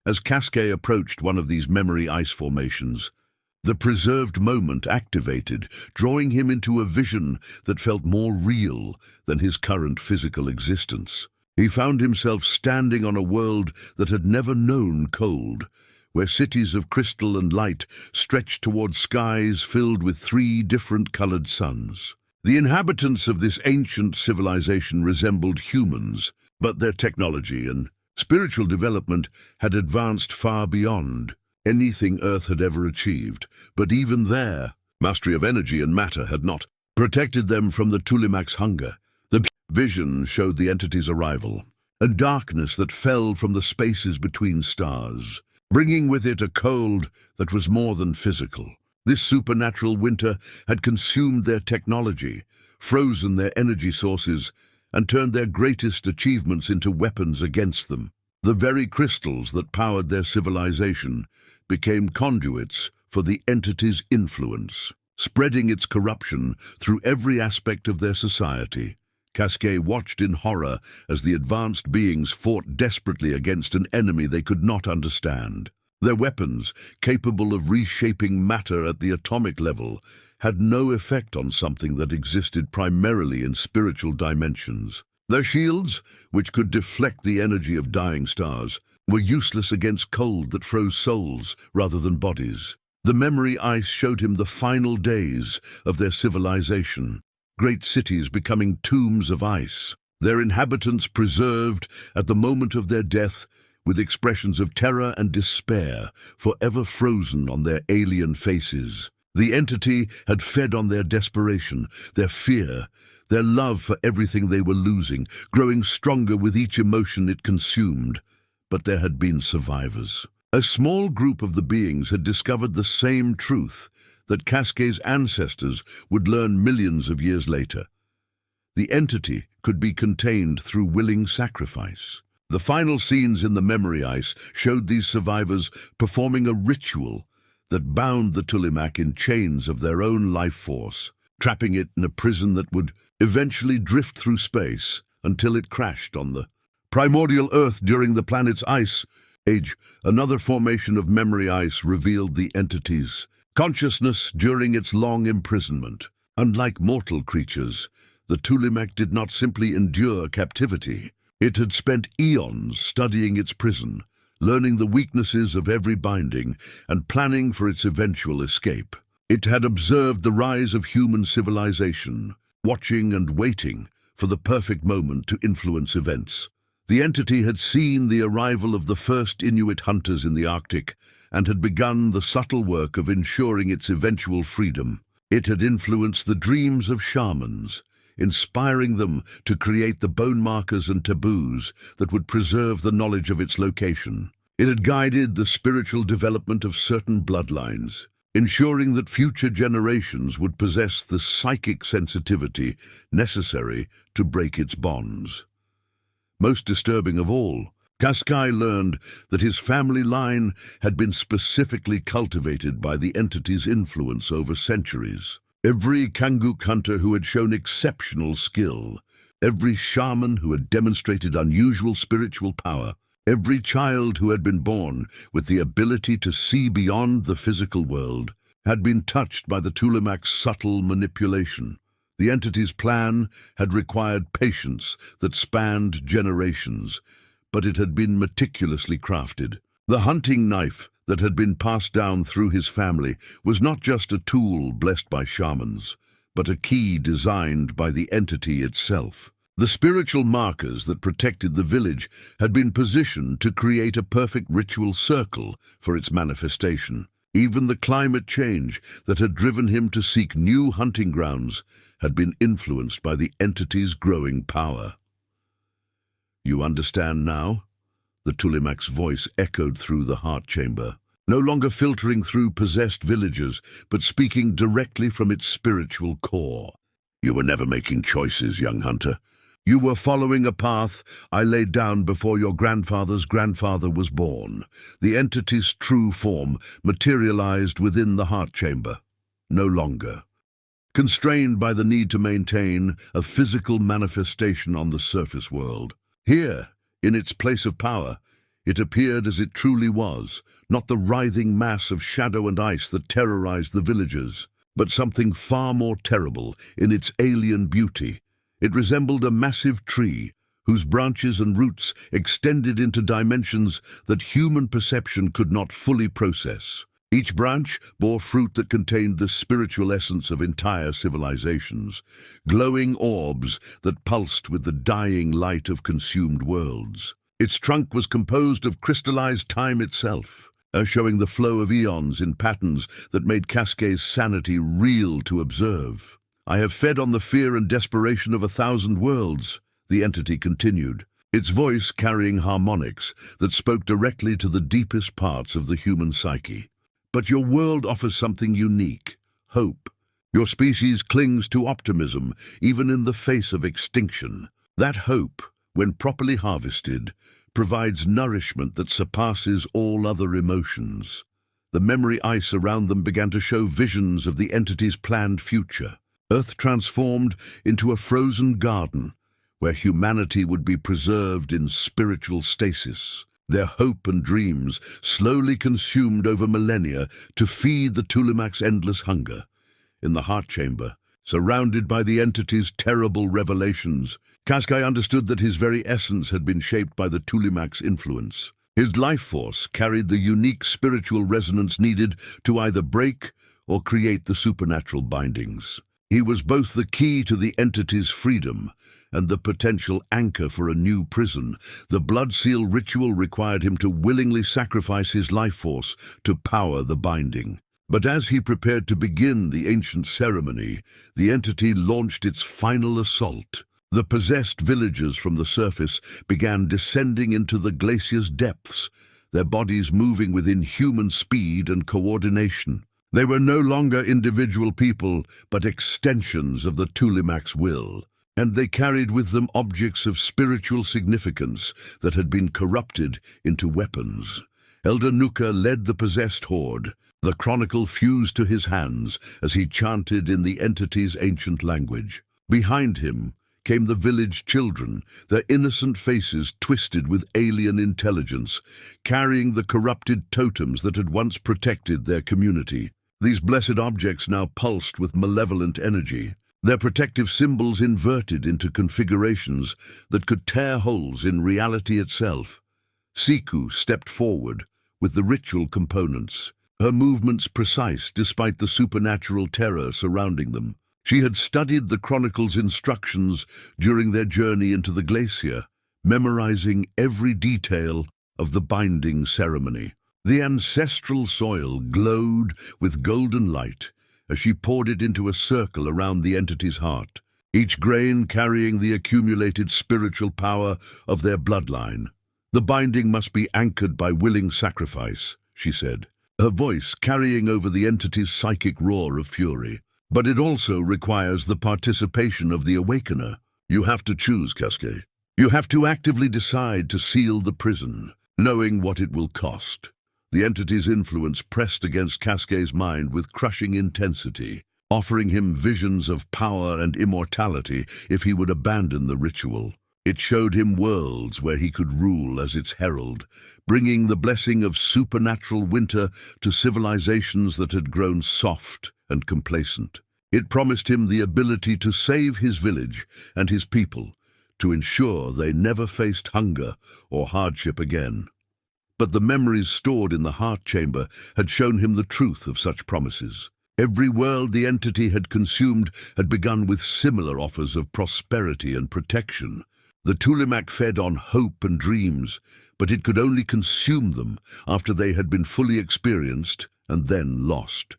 As Kaskae approached one of these memory ice formations, the preserved moment activated, drawing him into a vision that felt more real than his current physical existence. He found himself standing on a world that had never known cold, where cities of crystal and light stretched toward skies filled with three different colored suns. The inhabitants of this ancient civilization resembled humans, but their technology and spiritual development had advanced far beyond anything Earth had ever achieved. But even there, mastery of energy and matter had not protected them from the Tulimak's hunger. The vision showed the entity's arrival, a darkness that fell from the spaces between stars, bringing with it a cold that was more than physical. This supernatural winter had consumed their technology, frozen their energy sources, and turned their greatest achievements into weapons against them. The very crystals that powered their civilization became conduits for the entity's influence, spreading its corruption through every aspect of their society. Kaskae watched in horror as the advanced beings fought desperately against an enemy they could not understand. Their weapons, capable of reshaping matter at the atomic level, had no effect on something that existed primarily in spiritual dimensions. Their shields, which could deflect the energy of dying stars, were useless against cold that froze souls rather than bodies. The memory ice showed him the final days of their civilization, great cities becoming tombs of ice, their inhabitants preserved at the moment of their death with expressions of terror and despair forever frozen on their alien faces. The entity had fed on their desperation, their fear, their love for everything they were losing, growing stronger with each emotion it consumed. But there had been survivors. A small group of the beings had discovered the same truth that Kaskae's ancestors would learn millions of years later. The entity could be contained through willing sacrifice. The final scenes in the memory ice showed these survivors performing a ritual that bound the Tulimak in chains of their own life force, trapping it in a prison that would eventually drift through space until it crashed on the primordial Earth during the planet's ice age. Another formation of memory ice revealed the entity's consciousness during its long imprisonment. Unlike mortal creatures, the Tulimak did not simply endure captivity. It had spent eons studying its prison, learning the weaknesses of every binding and planning for its eventual escape. It had observed the rise of human civilization, watching and waiting for the perfect moment to influence events. The entity had seen the arrival of the first Inuit hunters in the Arctic and had begun the subtle work of ensuring its eventual freedom. It had influenced the dreams of shamans, inspiring them to create the bone markers and taboos that would preserve the knowledge of its location. It had guided the spiritual development of certain bloodlines, ensuring that future generations would possess the psychic sensitivity necessary to break its bonds. Most disturbing of all, Kaskae learned that his family line had been specifically cultivated by the entity's influence over centuries. Every Kanguk hunter who had shown exceptional skill, every shaman who had demonstrated unusual spiritual power, every child who had been born with the ability to see beyond the physical world, had been touched by the Tulimak's subtle manipulation. The entity's plan had required patience that spanned generations, but it had been meticulously crafted. The hunting knife that had been passed down through his family was not just a tool blessed by shamans, but a key designed by the entity itself. The spiritual markers that protected the village had been positioned to create a perfect ritual circle for its manifestation. Even the climate change that had driven him to seek new hunting grounds had been influenced by the entity's growing power. "You understand now?" The Tulimak's voice echoed through the heart chamber, no longer filtering through possessed villagers, but speaking directly from its spiritual core. "You were never making choices, young hunter. You were following a path I laid down before your grandfather's grandfather was born." The entity's true form materialized within the heart chamber, no longer constrained by the need to maintain a physical manifestation on the surface world. Here, in its place of power, it appeared as it truly was, not the writhing mass of shadow and ice that terrorized the villagers, but something far more terrible in its alien beauty. It resembled a massive tree, whose branches and roots extended into dimensions that human perception could not fully process. Each branch bore fruit that contained the spiritual essence of entire civilizations, glowing orbs that pulsed with the dying light of consumed worlds. Its trunk was composed of crystallized time itself, showing the flow of eons in patterns that made Kaskae's sanity real to observe. "I have fed on the fear and desperation of 1,000 worlds," the entity continued, its voice carrying harmonics that spoke directly to the deepest parts of the human psyche. "But your world offers something unique: hope. Your species clings to optimism, even in the face of extinction. That hope, when properly harvested, provides nourishment that surpasses all other emotions." The memory ice around them began to show visions of the entity's planned future. Earth transformed into a frozen garden, where humanity would be preserved in spiritual stasis, their hope and dreams slowly consumed over millennia to feed the Tulimak's endless hunger. In the heart chamber, surrounded by the entity's terrible revelations, Kaskae understood that his very essence had been shaped by the Tulimak's influence. His life force carried the unique spiritual resonance needed to either break or create the supernatural bindings. He was both the key to the entity's freedom and the potential anchor for a new prison. The blood seal ritual required him to willingly sacrifice his life force to power the binding. But as he prepared to begin the ancient ceremony, the entity launched its final assault. The possessed villagers from the surface began descending into the glacier's depths, their bodies moving with inhuman speed and coordination. They were no longer individual people, but extensions of the Tulimak's will, and they carried with them objects of spiritual significance that had been corrupted into weapons. Elder Nuka led the possessed horde. The chronicle fused to his hands as he chanted in the entity's ancient language. Behind him came the village children, their innocent faces twisted with alien intelligence, carrying the corrupted totems that had once protected their community. These blessed objects now pulsed with malevolent energy, their protective symbols inverted into configurations that could tear holes in reality itself. Siku stepped forward with the ritual components, her movements precise despite the supernatural terror surrounding them. She had studied the chronicle's instructions during their journey into the glacier, memorizing every detail of the binding ceremony. The ancestral soil glowed with golden light as she poured it into a circle around the entity's heart, each grain carrying the accumulated spiritual power of their bloodline. The binding must be anchored by willing sacrifice, she said, her voice carrying over the entity's psychic roar of fury. But it also requires the participation of the awakener. You have to choose, Kaskae. You have to actively decide to seal the prison, knowing what it will cost. The entity's influence pressed against Kaskae's mind with crushing intensity, offering him visions of power and immortality if he would abandon the ritual. It showed him worlds where he could rule as its herald, bringing the blessing of supernatural winter to civilizations that had grown soft and complacent. It promised him the ability to save his village and his people, to ensure they never faced hunger or hardship again. But the memories stored in the heart chamber had shown him the truth of such promises. Every world the entity had consumed had begun with similar offers of prosperity and protection. The Tulimak fed on hope and dreams, but it could only consume them after they had been fully experienced and then lost.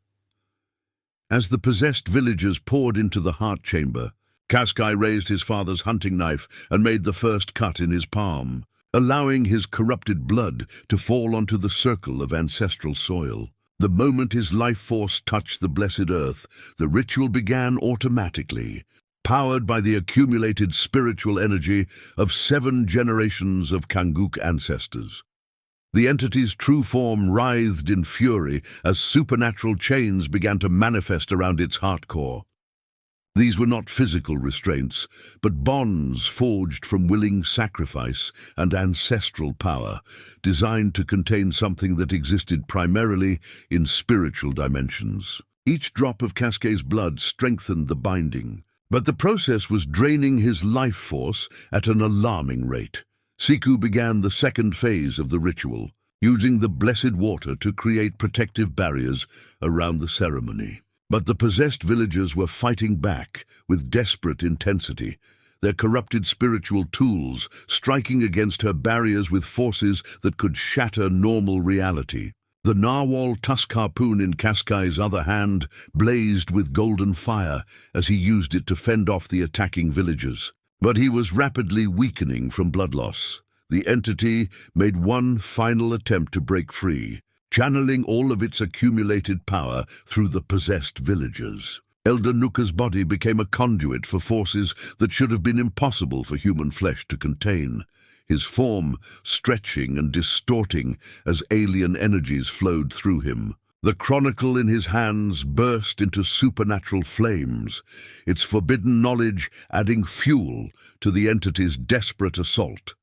As the possessed villagers poured into the heart chamber, Kaskae raised his father's hunting knife and made the first cut in his palm, allowing his corrupted blood to fall onto the circle of ancestral soil. The moment his life force touched the blessed earth, the ritual began automatically, powered by the accumulated spiritual energy of 7 generations of Kanguk ancestors. The entity's true form writhed in fury as supernatural chains began to manifest around its heart core. These were not physical restraints, but bonds forged from willing sacrifice and ancestral power, designed to contain something that existed primarily in spiritual dimensions. Each drop of Kaskae's blood strengthened the binding, but the process was draining his life force at an alarming rate. Siku began the second phase of the ritual, using the blessed water to create protective barriers around the ceremony. But the possessed villagers were fighting back with desperate intensity, their corrupted spiritual tools striking against her barriers with forces that could shatter normal reality. The narwhal tusk harpoon in Kaskae's other hand blazed with golden fire as he used it to fend off the attacking villagers. But he was rapidly weakening from blood loss. The entity made one final attempt to break free, channeling all of its accumulated power through the possessed villagers. Elder Nuka's body became a conduit for forces that should have been impossible for human flesh to contain, his form stretching and distorting as alien energies flowed through him. The chronicle in his hands burst into supernatural flames, its forbidden knowledge adding fuel to the entity's desperate assault.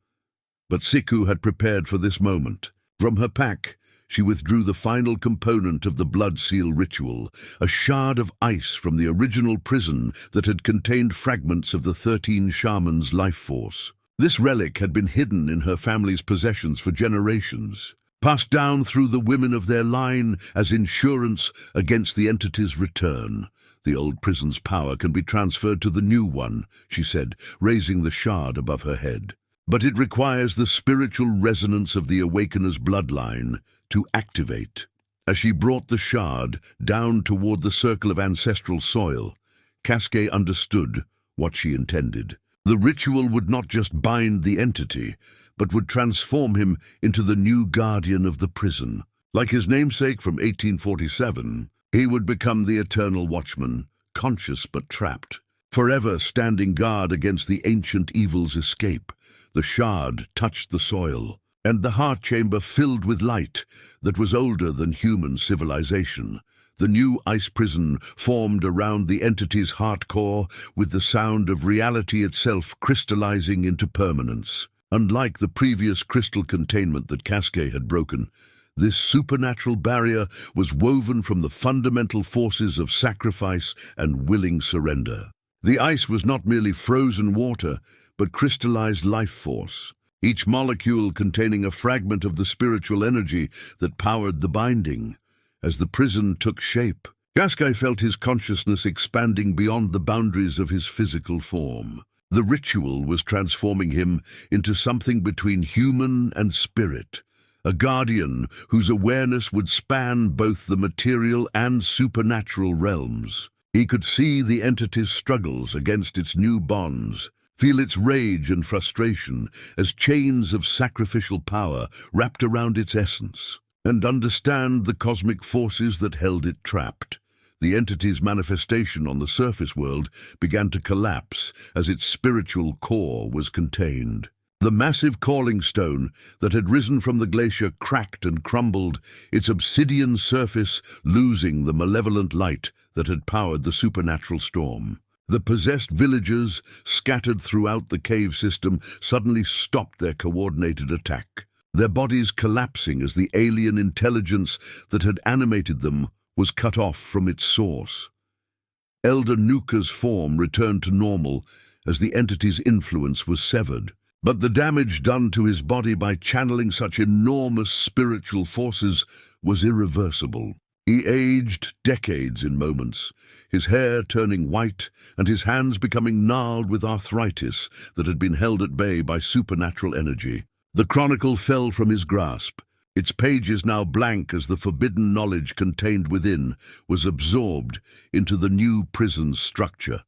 But Siku had prepared for this moment. From her pack, she withdrew the final component of the blood seal ritual, a shard of ice from the original prison that had contained fragments of the 13 shamans' life force. This relic had been hidden in her family's possessions for generations, passed down through the women of their line as insurance against the entity's return. The old prison's power can be transferred to the new one, she said, raising the shard above her head. But it requires the spiritual resonance of the awakener's bloodline to activate. As she brought the shard down toward the circle of ancestral soil, Kaskae understood what she intended. The ritual would not just bind the entity, but would transform him into the new guardian of the prison. Like his namesake from 1847, he would become the eternal watchman, conscious but trapped, forever standing guard against the ancient evil's escape. The shard touched the soil, and the heart chamber filled with light that was older than human civilization. The new ice prison formed around the entity's heart core, with the sound of reality itself crystallizing into permanence. Unlike the previous crystal containment that Kaskae had broken, this supernatural barrier was woven from the fundamental forces of sacrifice and willing surrender. The ice was not merely frozen water, but crystallized life force, each molecule containing a fragment of the spiritual energy that powered the binding. As the prison took shape, Kaskae felt his consciousness expanding beyond the boundaries of his physical form. The ritual was transforming him into something between human and spirit, a guardian whose awareness would span both the material and supernatural realms. He could see the entity's struggles against its new bonds, feel its rage and frustration as chains of sacrificial power wrapped around its essence, and understand the cosmic forces that held it trapped. The entity's manifestation on the surface world began to collapse as its spiritual core was contained. The massive calling stone that had risen from the glacier cracked and crumbled, its obsidian surface losing the malevolent light that had powered the supernatural storm. The possessed villagers, scattered throughout the cave system, suddenly stopped their coordinated attack, their bodies collapsing as the alien intelligence that had animated them was cut off from its source. Elder Nuka's form returned to normal as the entity's influence was severed, but the damage done to his body by channeling such enormous spiritual forces was irreversible. He aged decades in moments, his hair turning white and his hands becoming gnarled with arthritis that had been held at bay by supernatural energy. The chronicle fell from his grasp, its pages now blank as the forbidden knowledge contained within was absorbed into the new prison's structure.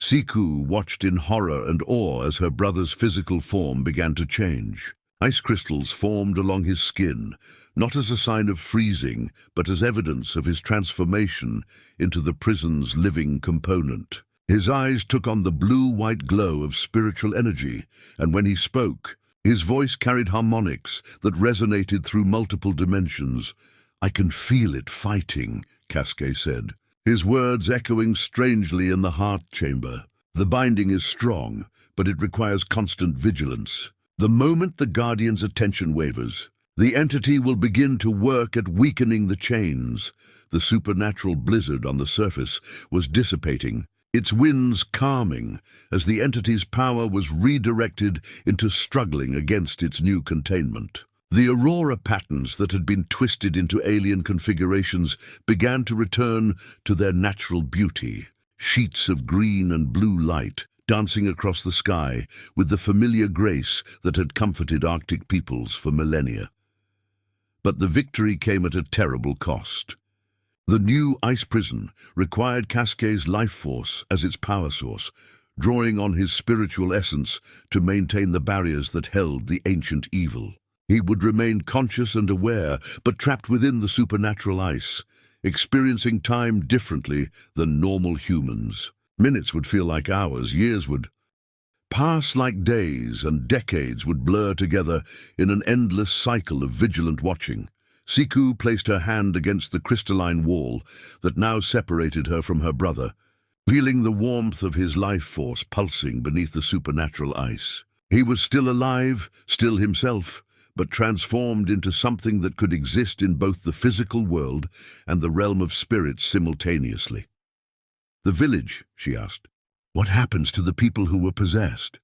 Siku watched in horror and awe as her brother's physical form began to change. Ice crystals formed along his skin, not as a sign of freezing, but as evidence of his transformation into the prison's living component. His eyes took on the blue-white glow of spiritual energy, and when he spoke, his voice carried harmonics that resonated through multiple dimensions. "I can feel it fighting," Kaskae said, his words echoing strangely in the heart chamber. "The binding is strong, but it requires constant vigilance. The moment the Guardian's attention wavers, the entity will begin to work at weakening the chains." The supernatural blizzard on the surface was dissipating, its winds calming as the entity's power was redirected into struggling against its new containment. The aurora patterns that had been twisted into alien configurations began to return to their natural beauty, sheets of green and blue light dancing across the sky with the familiar grace that had comforted Arctic peoples for millennia. But the victory came at a terrible cost. The new ice prison required Kaskae's life force as its power source, drawing on his spiritual essence to maintain the barriers that held the ancient evil. He would remain conscious and aware, but trapped within the supernatural ice, experiencing time differently than normal humans. Minutes would feel like hours, years would pass like days, and decades would blur together in an endless cycle of vigilant watching. Siku placed her hand against the crystalline wall that now separated her from her brother, feeling the warmth of his life force pulsing beneath the supernatural ice. He was still alive, still himself, but transformed into something that could exist in both the physical world and the realm of spirits simultaneously. "The village," she asked. "What happens to the people who were possessed?"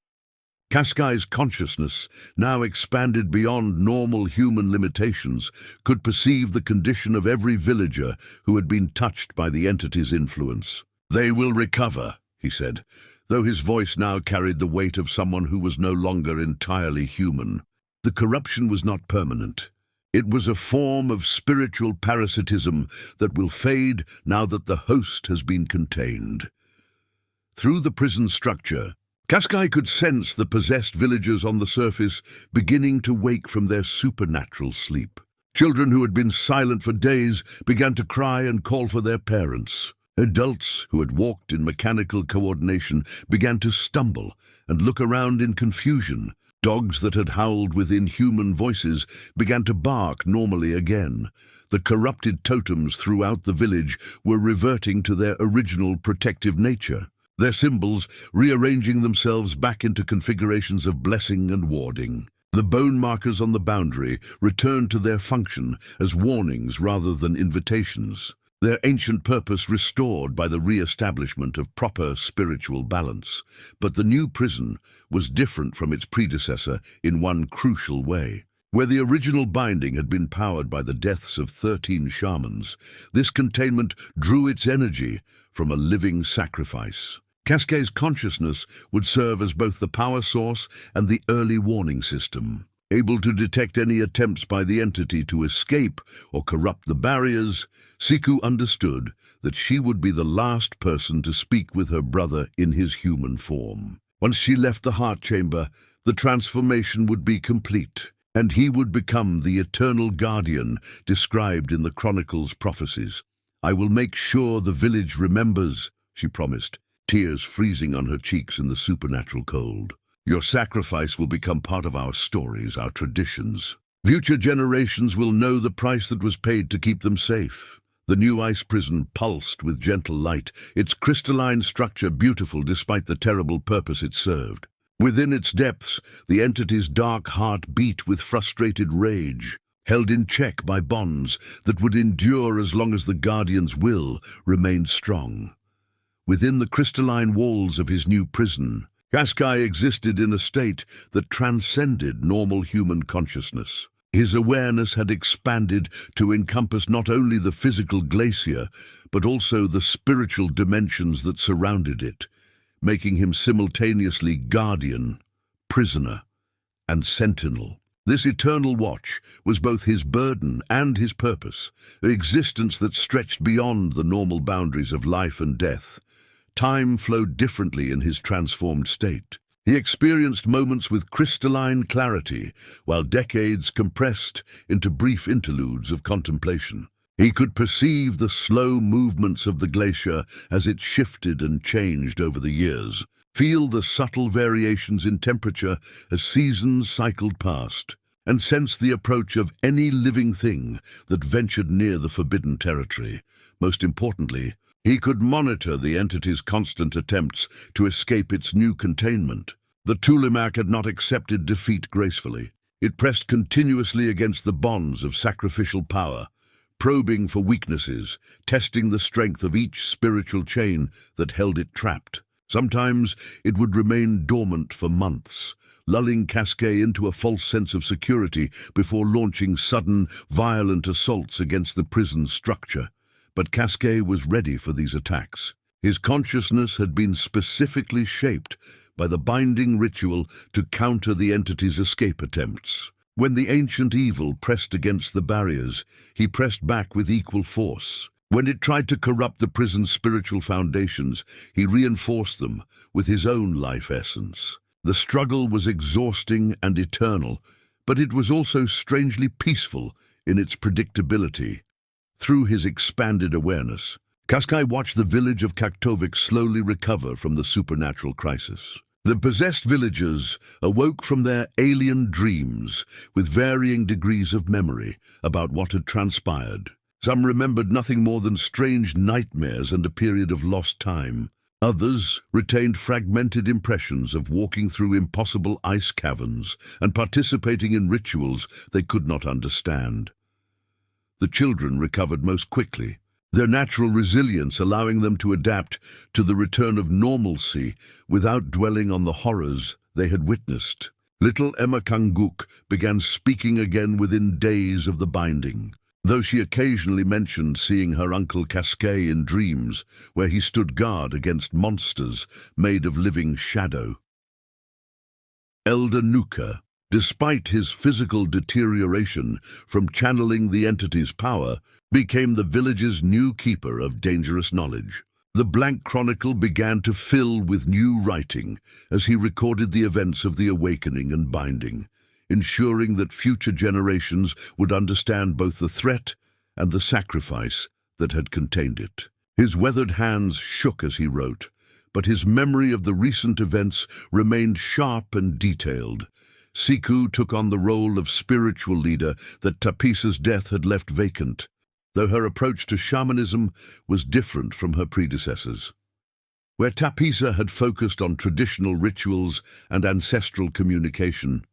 Kaskae's consciousness, now expanded beyond normal human limitations, could perceive the condition of every villager who had been touched by the entity's influence. "They will recover," he said, though his voice now carried the weight of someone who was no longer entirely human. The corruption was not permanent. It was a form of spiritual parasitism that will fade now that the host has been contained. Through the prison structure, Kaskae could sense the possessed villagers on the surface beginning to wake from their supernatural sleep. Children who had been silent for days began to cry and call for their parents. Adults who had walked in mechanical coordination began to stumble and look around in confusion. Dogs that had howled with inhuman voices began to bark normally again. The corrupted totems throughout the village were reverting to their original protective nature, their symbols rearranging themselves back into configurations of blessing and warding. The bone markers on the boundary returned to their function as warnings rather than invitations, their ancient purpose restored by the re-establishment of proper spiritual balance. But the new prison was different from its predecessor in one crucial way. Where the original binding had been powered by the deaths of 13 shamans, this containment drew its energy from a living sacrifice. Kaskae's consciousness would serve as both the power source and the early warning system. Able to detect any attempts by the entity to escape or corrupt the barriers, Siku understood that she would be the last person to speak with her brother in his human form. Once she left the heart chamber, the transformation would be complete, and he would become the eternal guardian described in the Chronicle's prophecies. "I will make sure the village remembers," she promised, tears freezing on her cheeks in the supernatural cold. "Your sacrifice will become part of our stories, our traditions. Future generations will know the price that was paid to keep them safe." The new ice prison pulsed with gentle light, its crystalline structure beautiful despite the terrible purpose it served. Within its depths, the entity's dark heart beat with frustrated rage, held in check by bonds that would endure as long as the Guardian's will remained strong. Within the crystalline walls of his new prison, Kaskae existed in a state that transcended normal human consciousness. His awareness had expanded to encompass not only the physical glacier, but also the spiritual dimensions that surrounded it, making him simultaneously guardian, prisoner, and sentinel. This eternal watch was both his burden and his purpose, an existence that stretched beyond the normal boundaries of life and death. Time flowed differently in his transformed state. He experienced moments with crystalline clarity, while decades compressed into brief interludes of contemplation. He could perceive the slow movements of the glacier as it shifted and changed over the years, feel the subtle variations in temperature as seasons cycled past, and sense the approach of any living thing that ventured near the forbidden territory. Most importantly, he could monitor the entity's constant attempts to escape its new containment. The Tulimak had not accepted defeat gracefully. It pressed continuously against the bonds of sacrificial power, probing for weaknesses, testing the strength of each spiritual chain that held it trapped. Sometimes it would remain dormant for months, lulling Kaskae into a false sense of security before launching sudden, violent assaults against the prison's structure. But Kaskae was ready for these attacks. His consciousness had been specifically shaped by the binding ritual to counter the entity's escape attempts. When the ancient evil pressed against the barriers, he pressed back with equal force. When it tried to corrupt the prison's spiritual foundations, he reinforced them with his own life essence. The struggle was exhausting and eternal, but it was also strangely peaceful in its predictability. Through his expanded awareness, Kaskae watched the village of Kaktovik slowly recover from the supernatural crisis. The possessed villagers awoke from their alien dreams with varying degrees of memory about what had transpired. Some remembered nothing more than strange nightmares and a period of lost time. Others retained fragmented impressions of walking through impossible ice caverns and participating in rituals they could not understand. The children recovered most quickly, their natural resilience allowing them to adapt to the return of normalcy without dwelling on the horrors they had witnessed. Little Emma Kanguk began speaking again within days of the binding, though she occasionally mentioned seeing her uncle Kaskae in dreams, where he stood guard against monsters made of living shadow. Elder Nuka, despite his physical deterioration from channeling the entity's power, became the village's new keeper of dangerous knowledge. The blank chronicle began to fill with new writing as he recorded the events of the awakening and binding, ensuring that future generations would understand both the threat and the sacrifice that had contained it. His weathered hands shook as he wrote, but his memory of the recent events remained sharp and detailed, Siku took on the role of spiritual leader that Tapisa's death had left vacant, though her approach to shamanism was different from her predecessors. Where Tapisa had focused on traditional rituals and ancestral communication,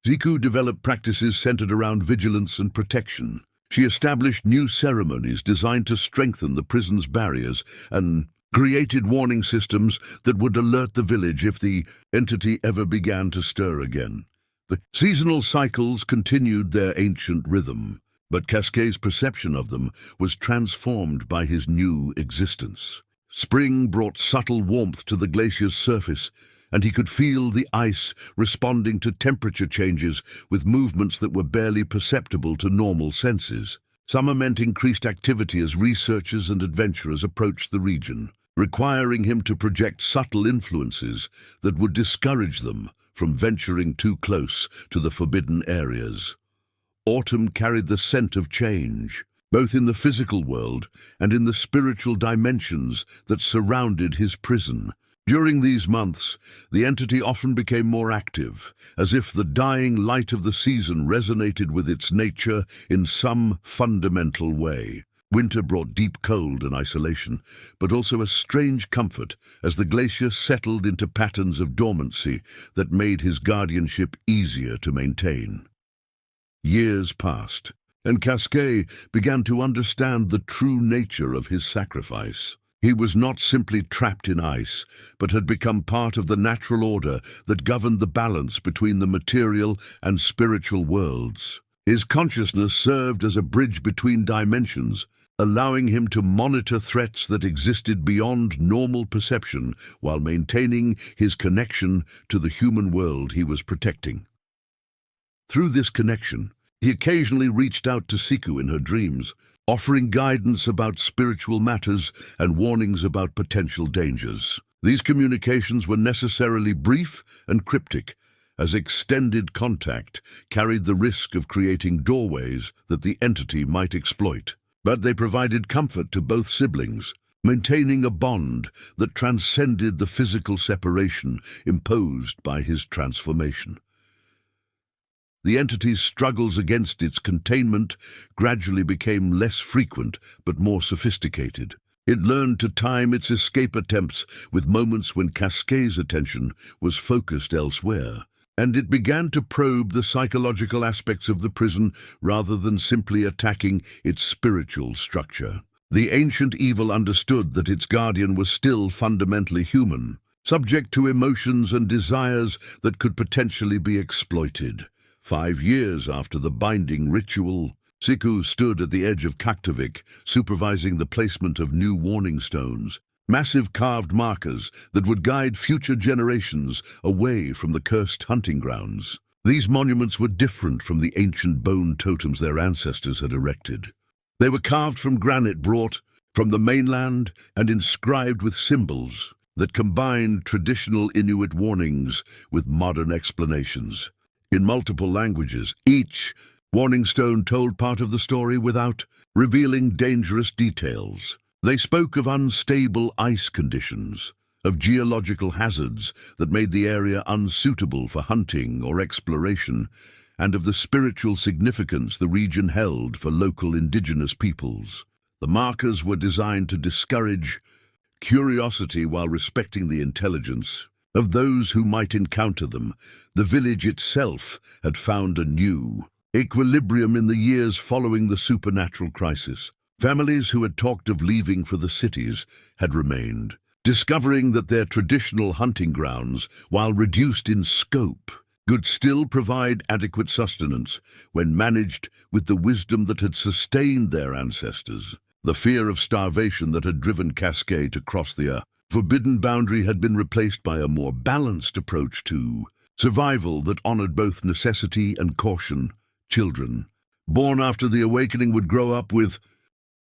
Siku developed practices centered around vigilance and protection. She established new ceremonies designed to strengthen the prison's barriers and created warning systems that would alert the village if the entity ever began to stir again. The seasonal cycles continued their ancient rhythm, but Kaskae's perception of them was transformed by his new existence. Spring brought subtle warmth to the glacier's surface, and he could feel the ice responding to temperature changes with movements that were barely perceptible to normal senses. Summer meant increased activity as researchers and adventurers approached the region, requiring him to project subtle influences that would discourage them from venturing too close to the forbidden areas. Autumn carried the scent of change, both in the physical world and in the spiritual dimensions that surrounded his prison. During these months, the entity often became more active, as if the dying light of the season resonated with its nature in some fundamental way. Winter brought deep cold and isolation, but also a strange comfort as the glacier settled into patterns of dormancy that made his guardianship easier to maintain. Years passed, and Kaskae began to understand the true nature of his sacrifice. He was not simply trapped in ice, but had become part of the natural order that governed the balance between the material and spiritual worlds. His consciousness served as a bridge between dimensions, allowing him to monitor threats that existed beyond normal perception while maintaining his connection to the human world he was protecting. Through this connection, he occasionally reached out to Siku in her dreams, offering guidance about spiritual matters and warnings about potential dangers. These communications were necessarily brief and cryptic, as extended contact carried the risk of creating doorways that the entity might exploit. But they provided comfort to both siblings, maintaining a bond that transcended the physical separation imposed by his transformation. The entity's struggles against its containment gradually became less frequent but more sophisticated. It learned to time its escape attempts with moments when Kaskae's attention was focused elsewhere, and it began to probe the psychological aspects of the prison rather than simply attacking its spiritual structure. The ancient evil understood that its guardian was still fundamentally human, subject to emotions and desires that could potentially be exploited. 5 years after the binding ritual, Siku stood at the edge of Kaktovik, supervising the placement of new warning stones, massive carved markers that would guide future generations away from the cursed hunting grounds. These monuments were different from the ancient bone totems their ancestors had erected. They were carved from granite brought from the mainland and inscribed with symbols that combined traditional Inuit warnings with modern explanations. In multiple languages, each warning stone told part of the story without revealing dangerous details. They spoke of unstable ice conditions, of geological hazards that made the area unsuitable for hunting or exploration, and of the spiritual significance the region held for local indigenous peoples. The markers were designed to discourage curiosity while respecting the intelligence of those who might encounter them. The village itself had found a new equilibrium in the years following the supernatural crisis. Families who had talked of leaving for the cities had remained, discovering that their traditional hunting grounds, while reduced in scope, could still provide adequate sustenance when managed with the wisdom that had sustained their ancestors. The fear of starvation that had driven Kaskae to cross the forbidden boundary had been replaced by a more balanced approach to survival that honored both necessity and caution. Children, born after the awakening, would grow up with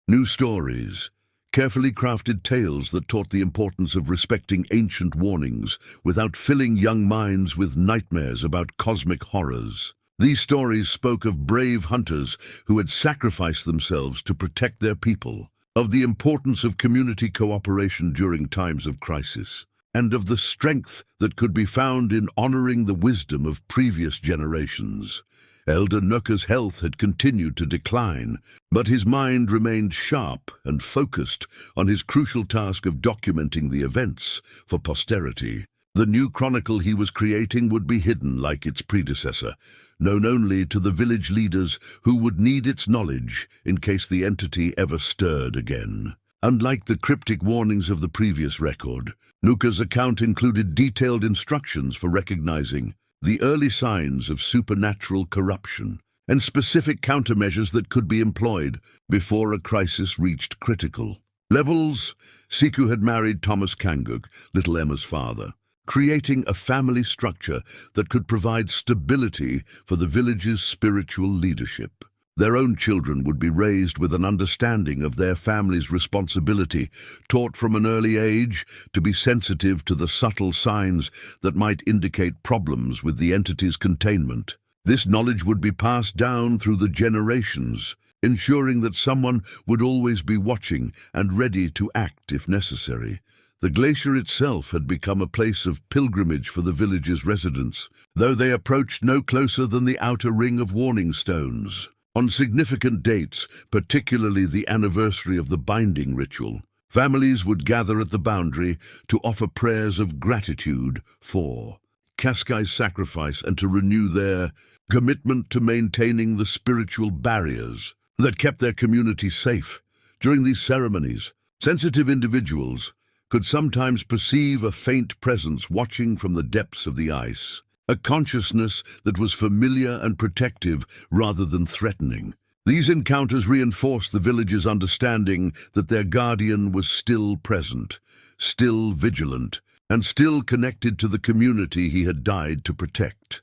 new stories, carefully crafted tales that taught the importance of respecting ancient warnings without filling young minds with nightmares about cosmic horrors. These stories spoke of brave hunters who had sacrificed themselves to protect their people, of the importance of community cooperation during times of crisis, and of the strength that could be found in honoring the wisdom of previous generations. Elder Nuka's health had continued to decline, but his mind remained sharp and focused on his crucial task of documenting the events for posterity. The new chronicle he was creating would be hidden like its predecessor, known only to the village leaders who would need its knowledge in case the entity ever stirred again. Unlike the cryptic warnings of the previous record, Nuka's account included detailed instructions for recognizing the early signs of supernatural corruption and specific countermeasures that could be employed before a crisis reached critical levels. Siku had married Thomas Kanguk, little Emma's father, creating a family structure that could provide stability for the village's spiritual leadership. Their own children would be raised with an understanding of their family's responsibility, taught from an early age to be sensitive to the subtle signs that might indicate problems with the entity's containment. This knowledge would be passed down through the generations, ensuring that someone would always be watching and ready to act if necessary. The glacier itself had become a place of pilgrimage for the village's residents, though they approached no closer than the outer ring of warning stones. On significant dates, particularly the anniversary of the binding ritual, families would gather at the boundary to offer prayers of gratitude for Kaskae's sacrifice and to renew their commitment to maintaining the spiritual barriers that kept their community safe. During these ceremonies, sensitive individuals could sometimes perceive a faint presence watching from the depths of the ice, a consciousness that was familiar and protective rather than threatening. These encounters reinforced the village's understanding that their guardian was still present, still vigilant, and still connected to the community he had died to protect.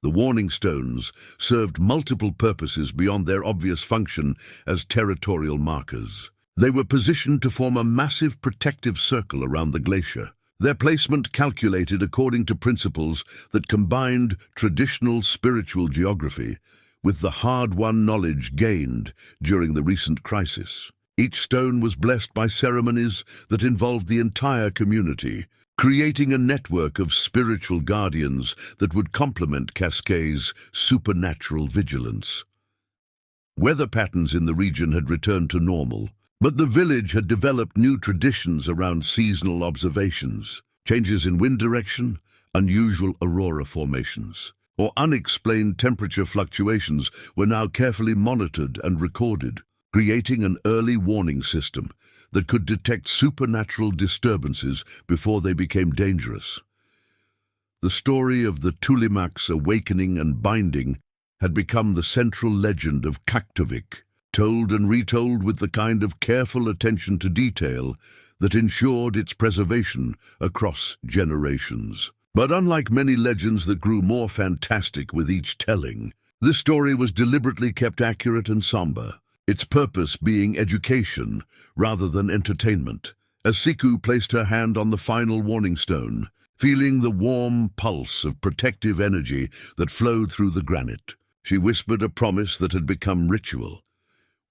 The warning stones served multiple purposes beyond their obvious function as territorial markers. They were positioned to form a massive protective circle around the glacier, their placement calculated according to principles that combined traditional spiritual geography with the hard-won knowledge gained during the recent crisis. Each stone was blessed by ceremonies that involved the entire community, creating a network of spiritual guardians that would complement Kaskae's supernatural vigilance. Weather patterns in the region had returned to normal, but the village had developed new traditions around seasonal observations. Changes in wind direction, unusual aurora formations, or unexplained temperature fluctuations were now carefully monitored and recorded, creating an early warning system that could detect supernatural disturbances before they became dangerous. The story of the Tulimak's awakening and binding had become the central legend of Kaktovik, told and retold with the kind of careful attention to detail that ensured its preservation across generations. But unlike many legends that grew more fantastic with each telling, this story was deliberately kept accurate and somber, its purpose being education rather than entertainment. As Siku placed her hand on the final warning stone, feeling the warm pulse of protective energy that flowed through the granite, she whispered a promise that had become ritual.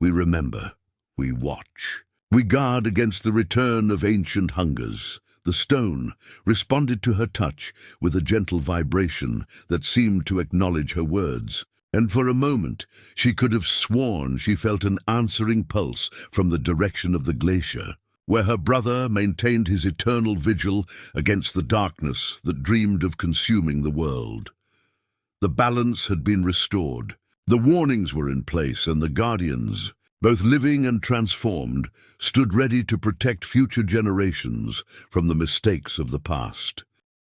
We remember, we watch, we guard against the return of ancient hungers. The stone responded to her touch with a gentle vibration that seemed to acknowledge her words, and for a moment she could have sworn she felt an answering pulse from the direction of the glacier, where her brother maintained his eternal vigil against the darkness that dreamed of consuming the world. The balance had been restored. The warnings were in place, and the guardians, both living and transformed, stood ready to protect future generations from the mistakes of the past.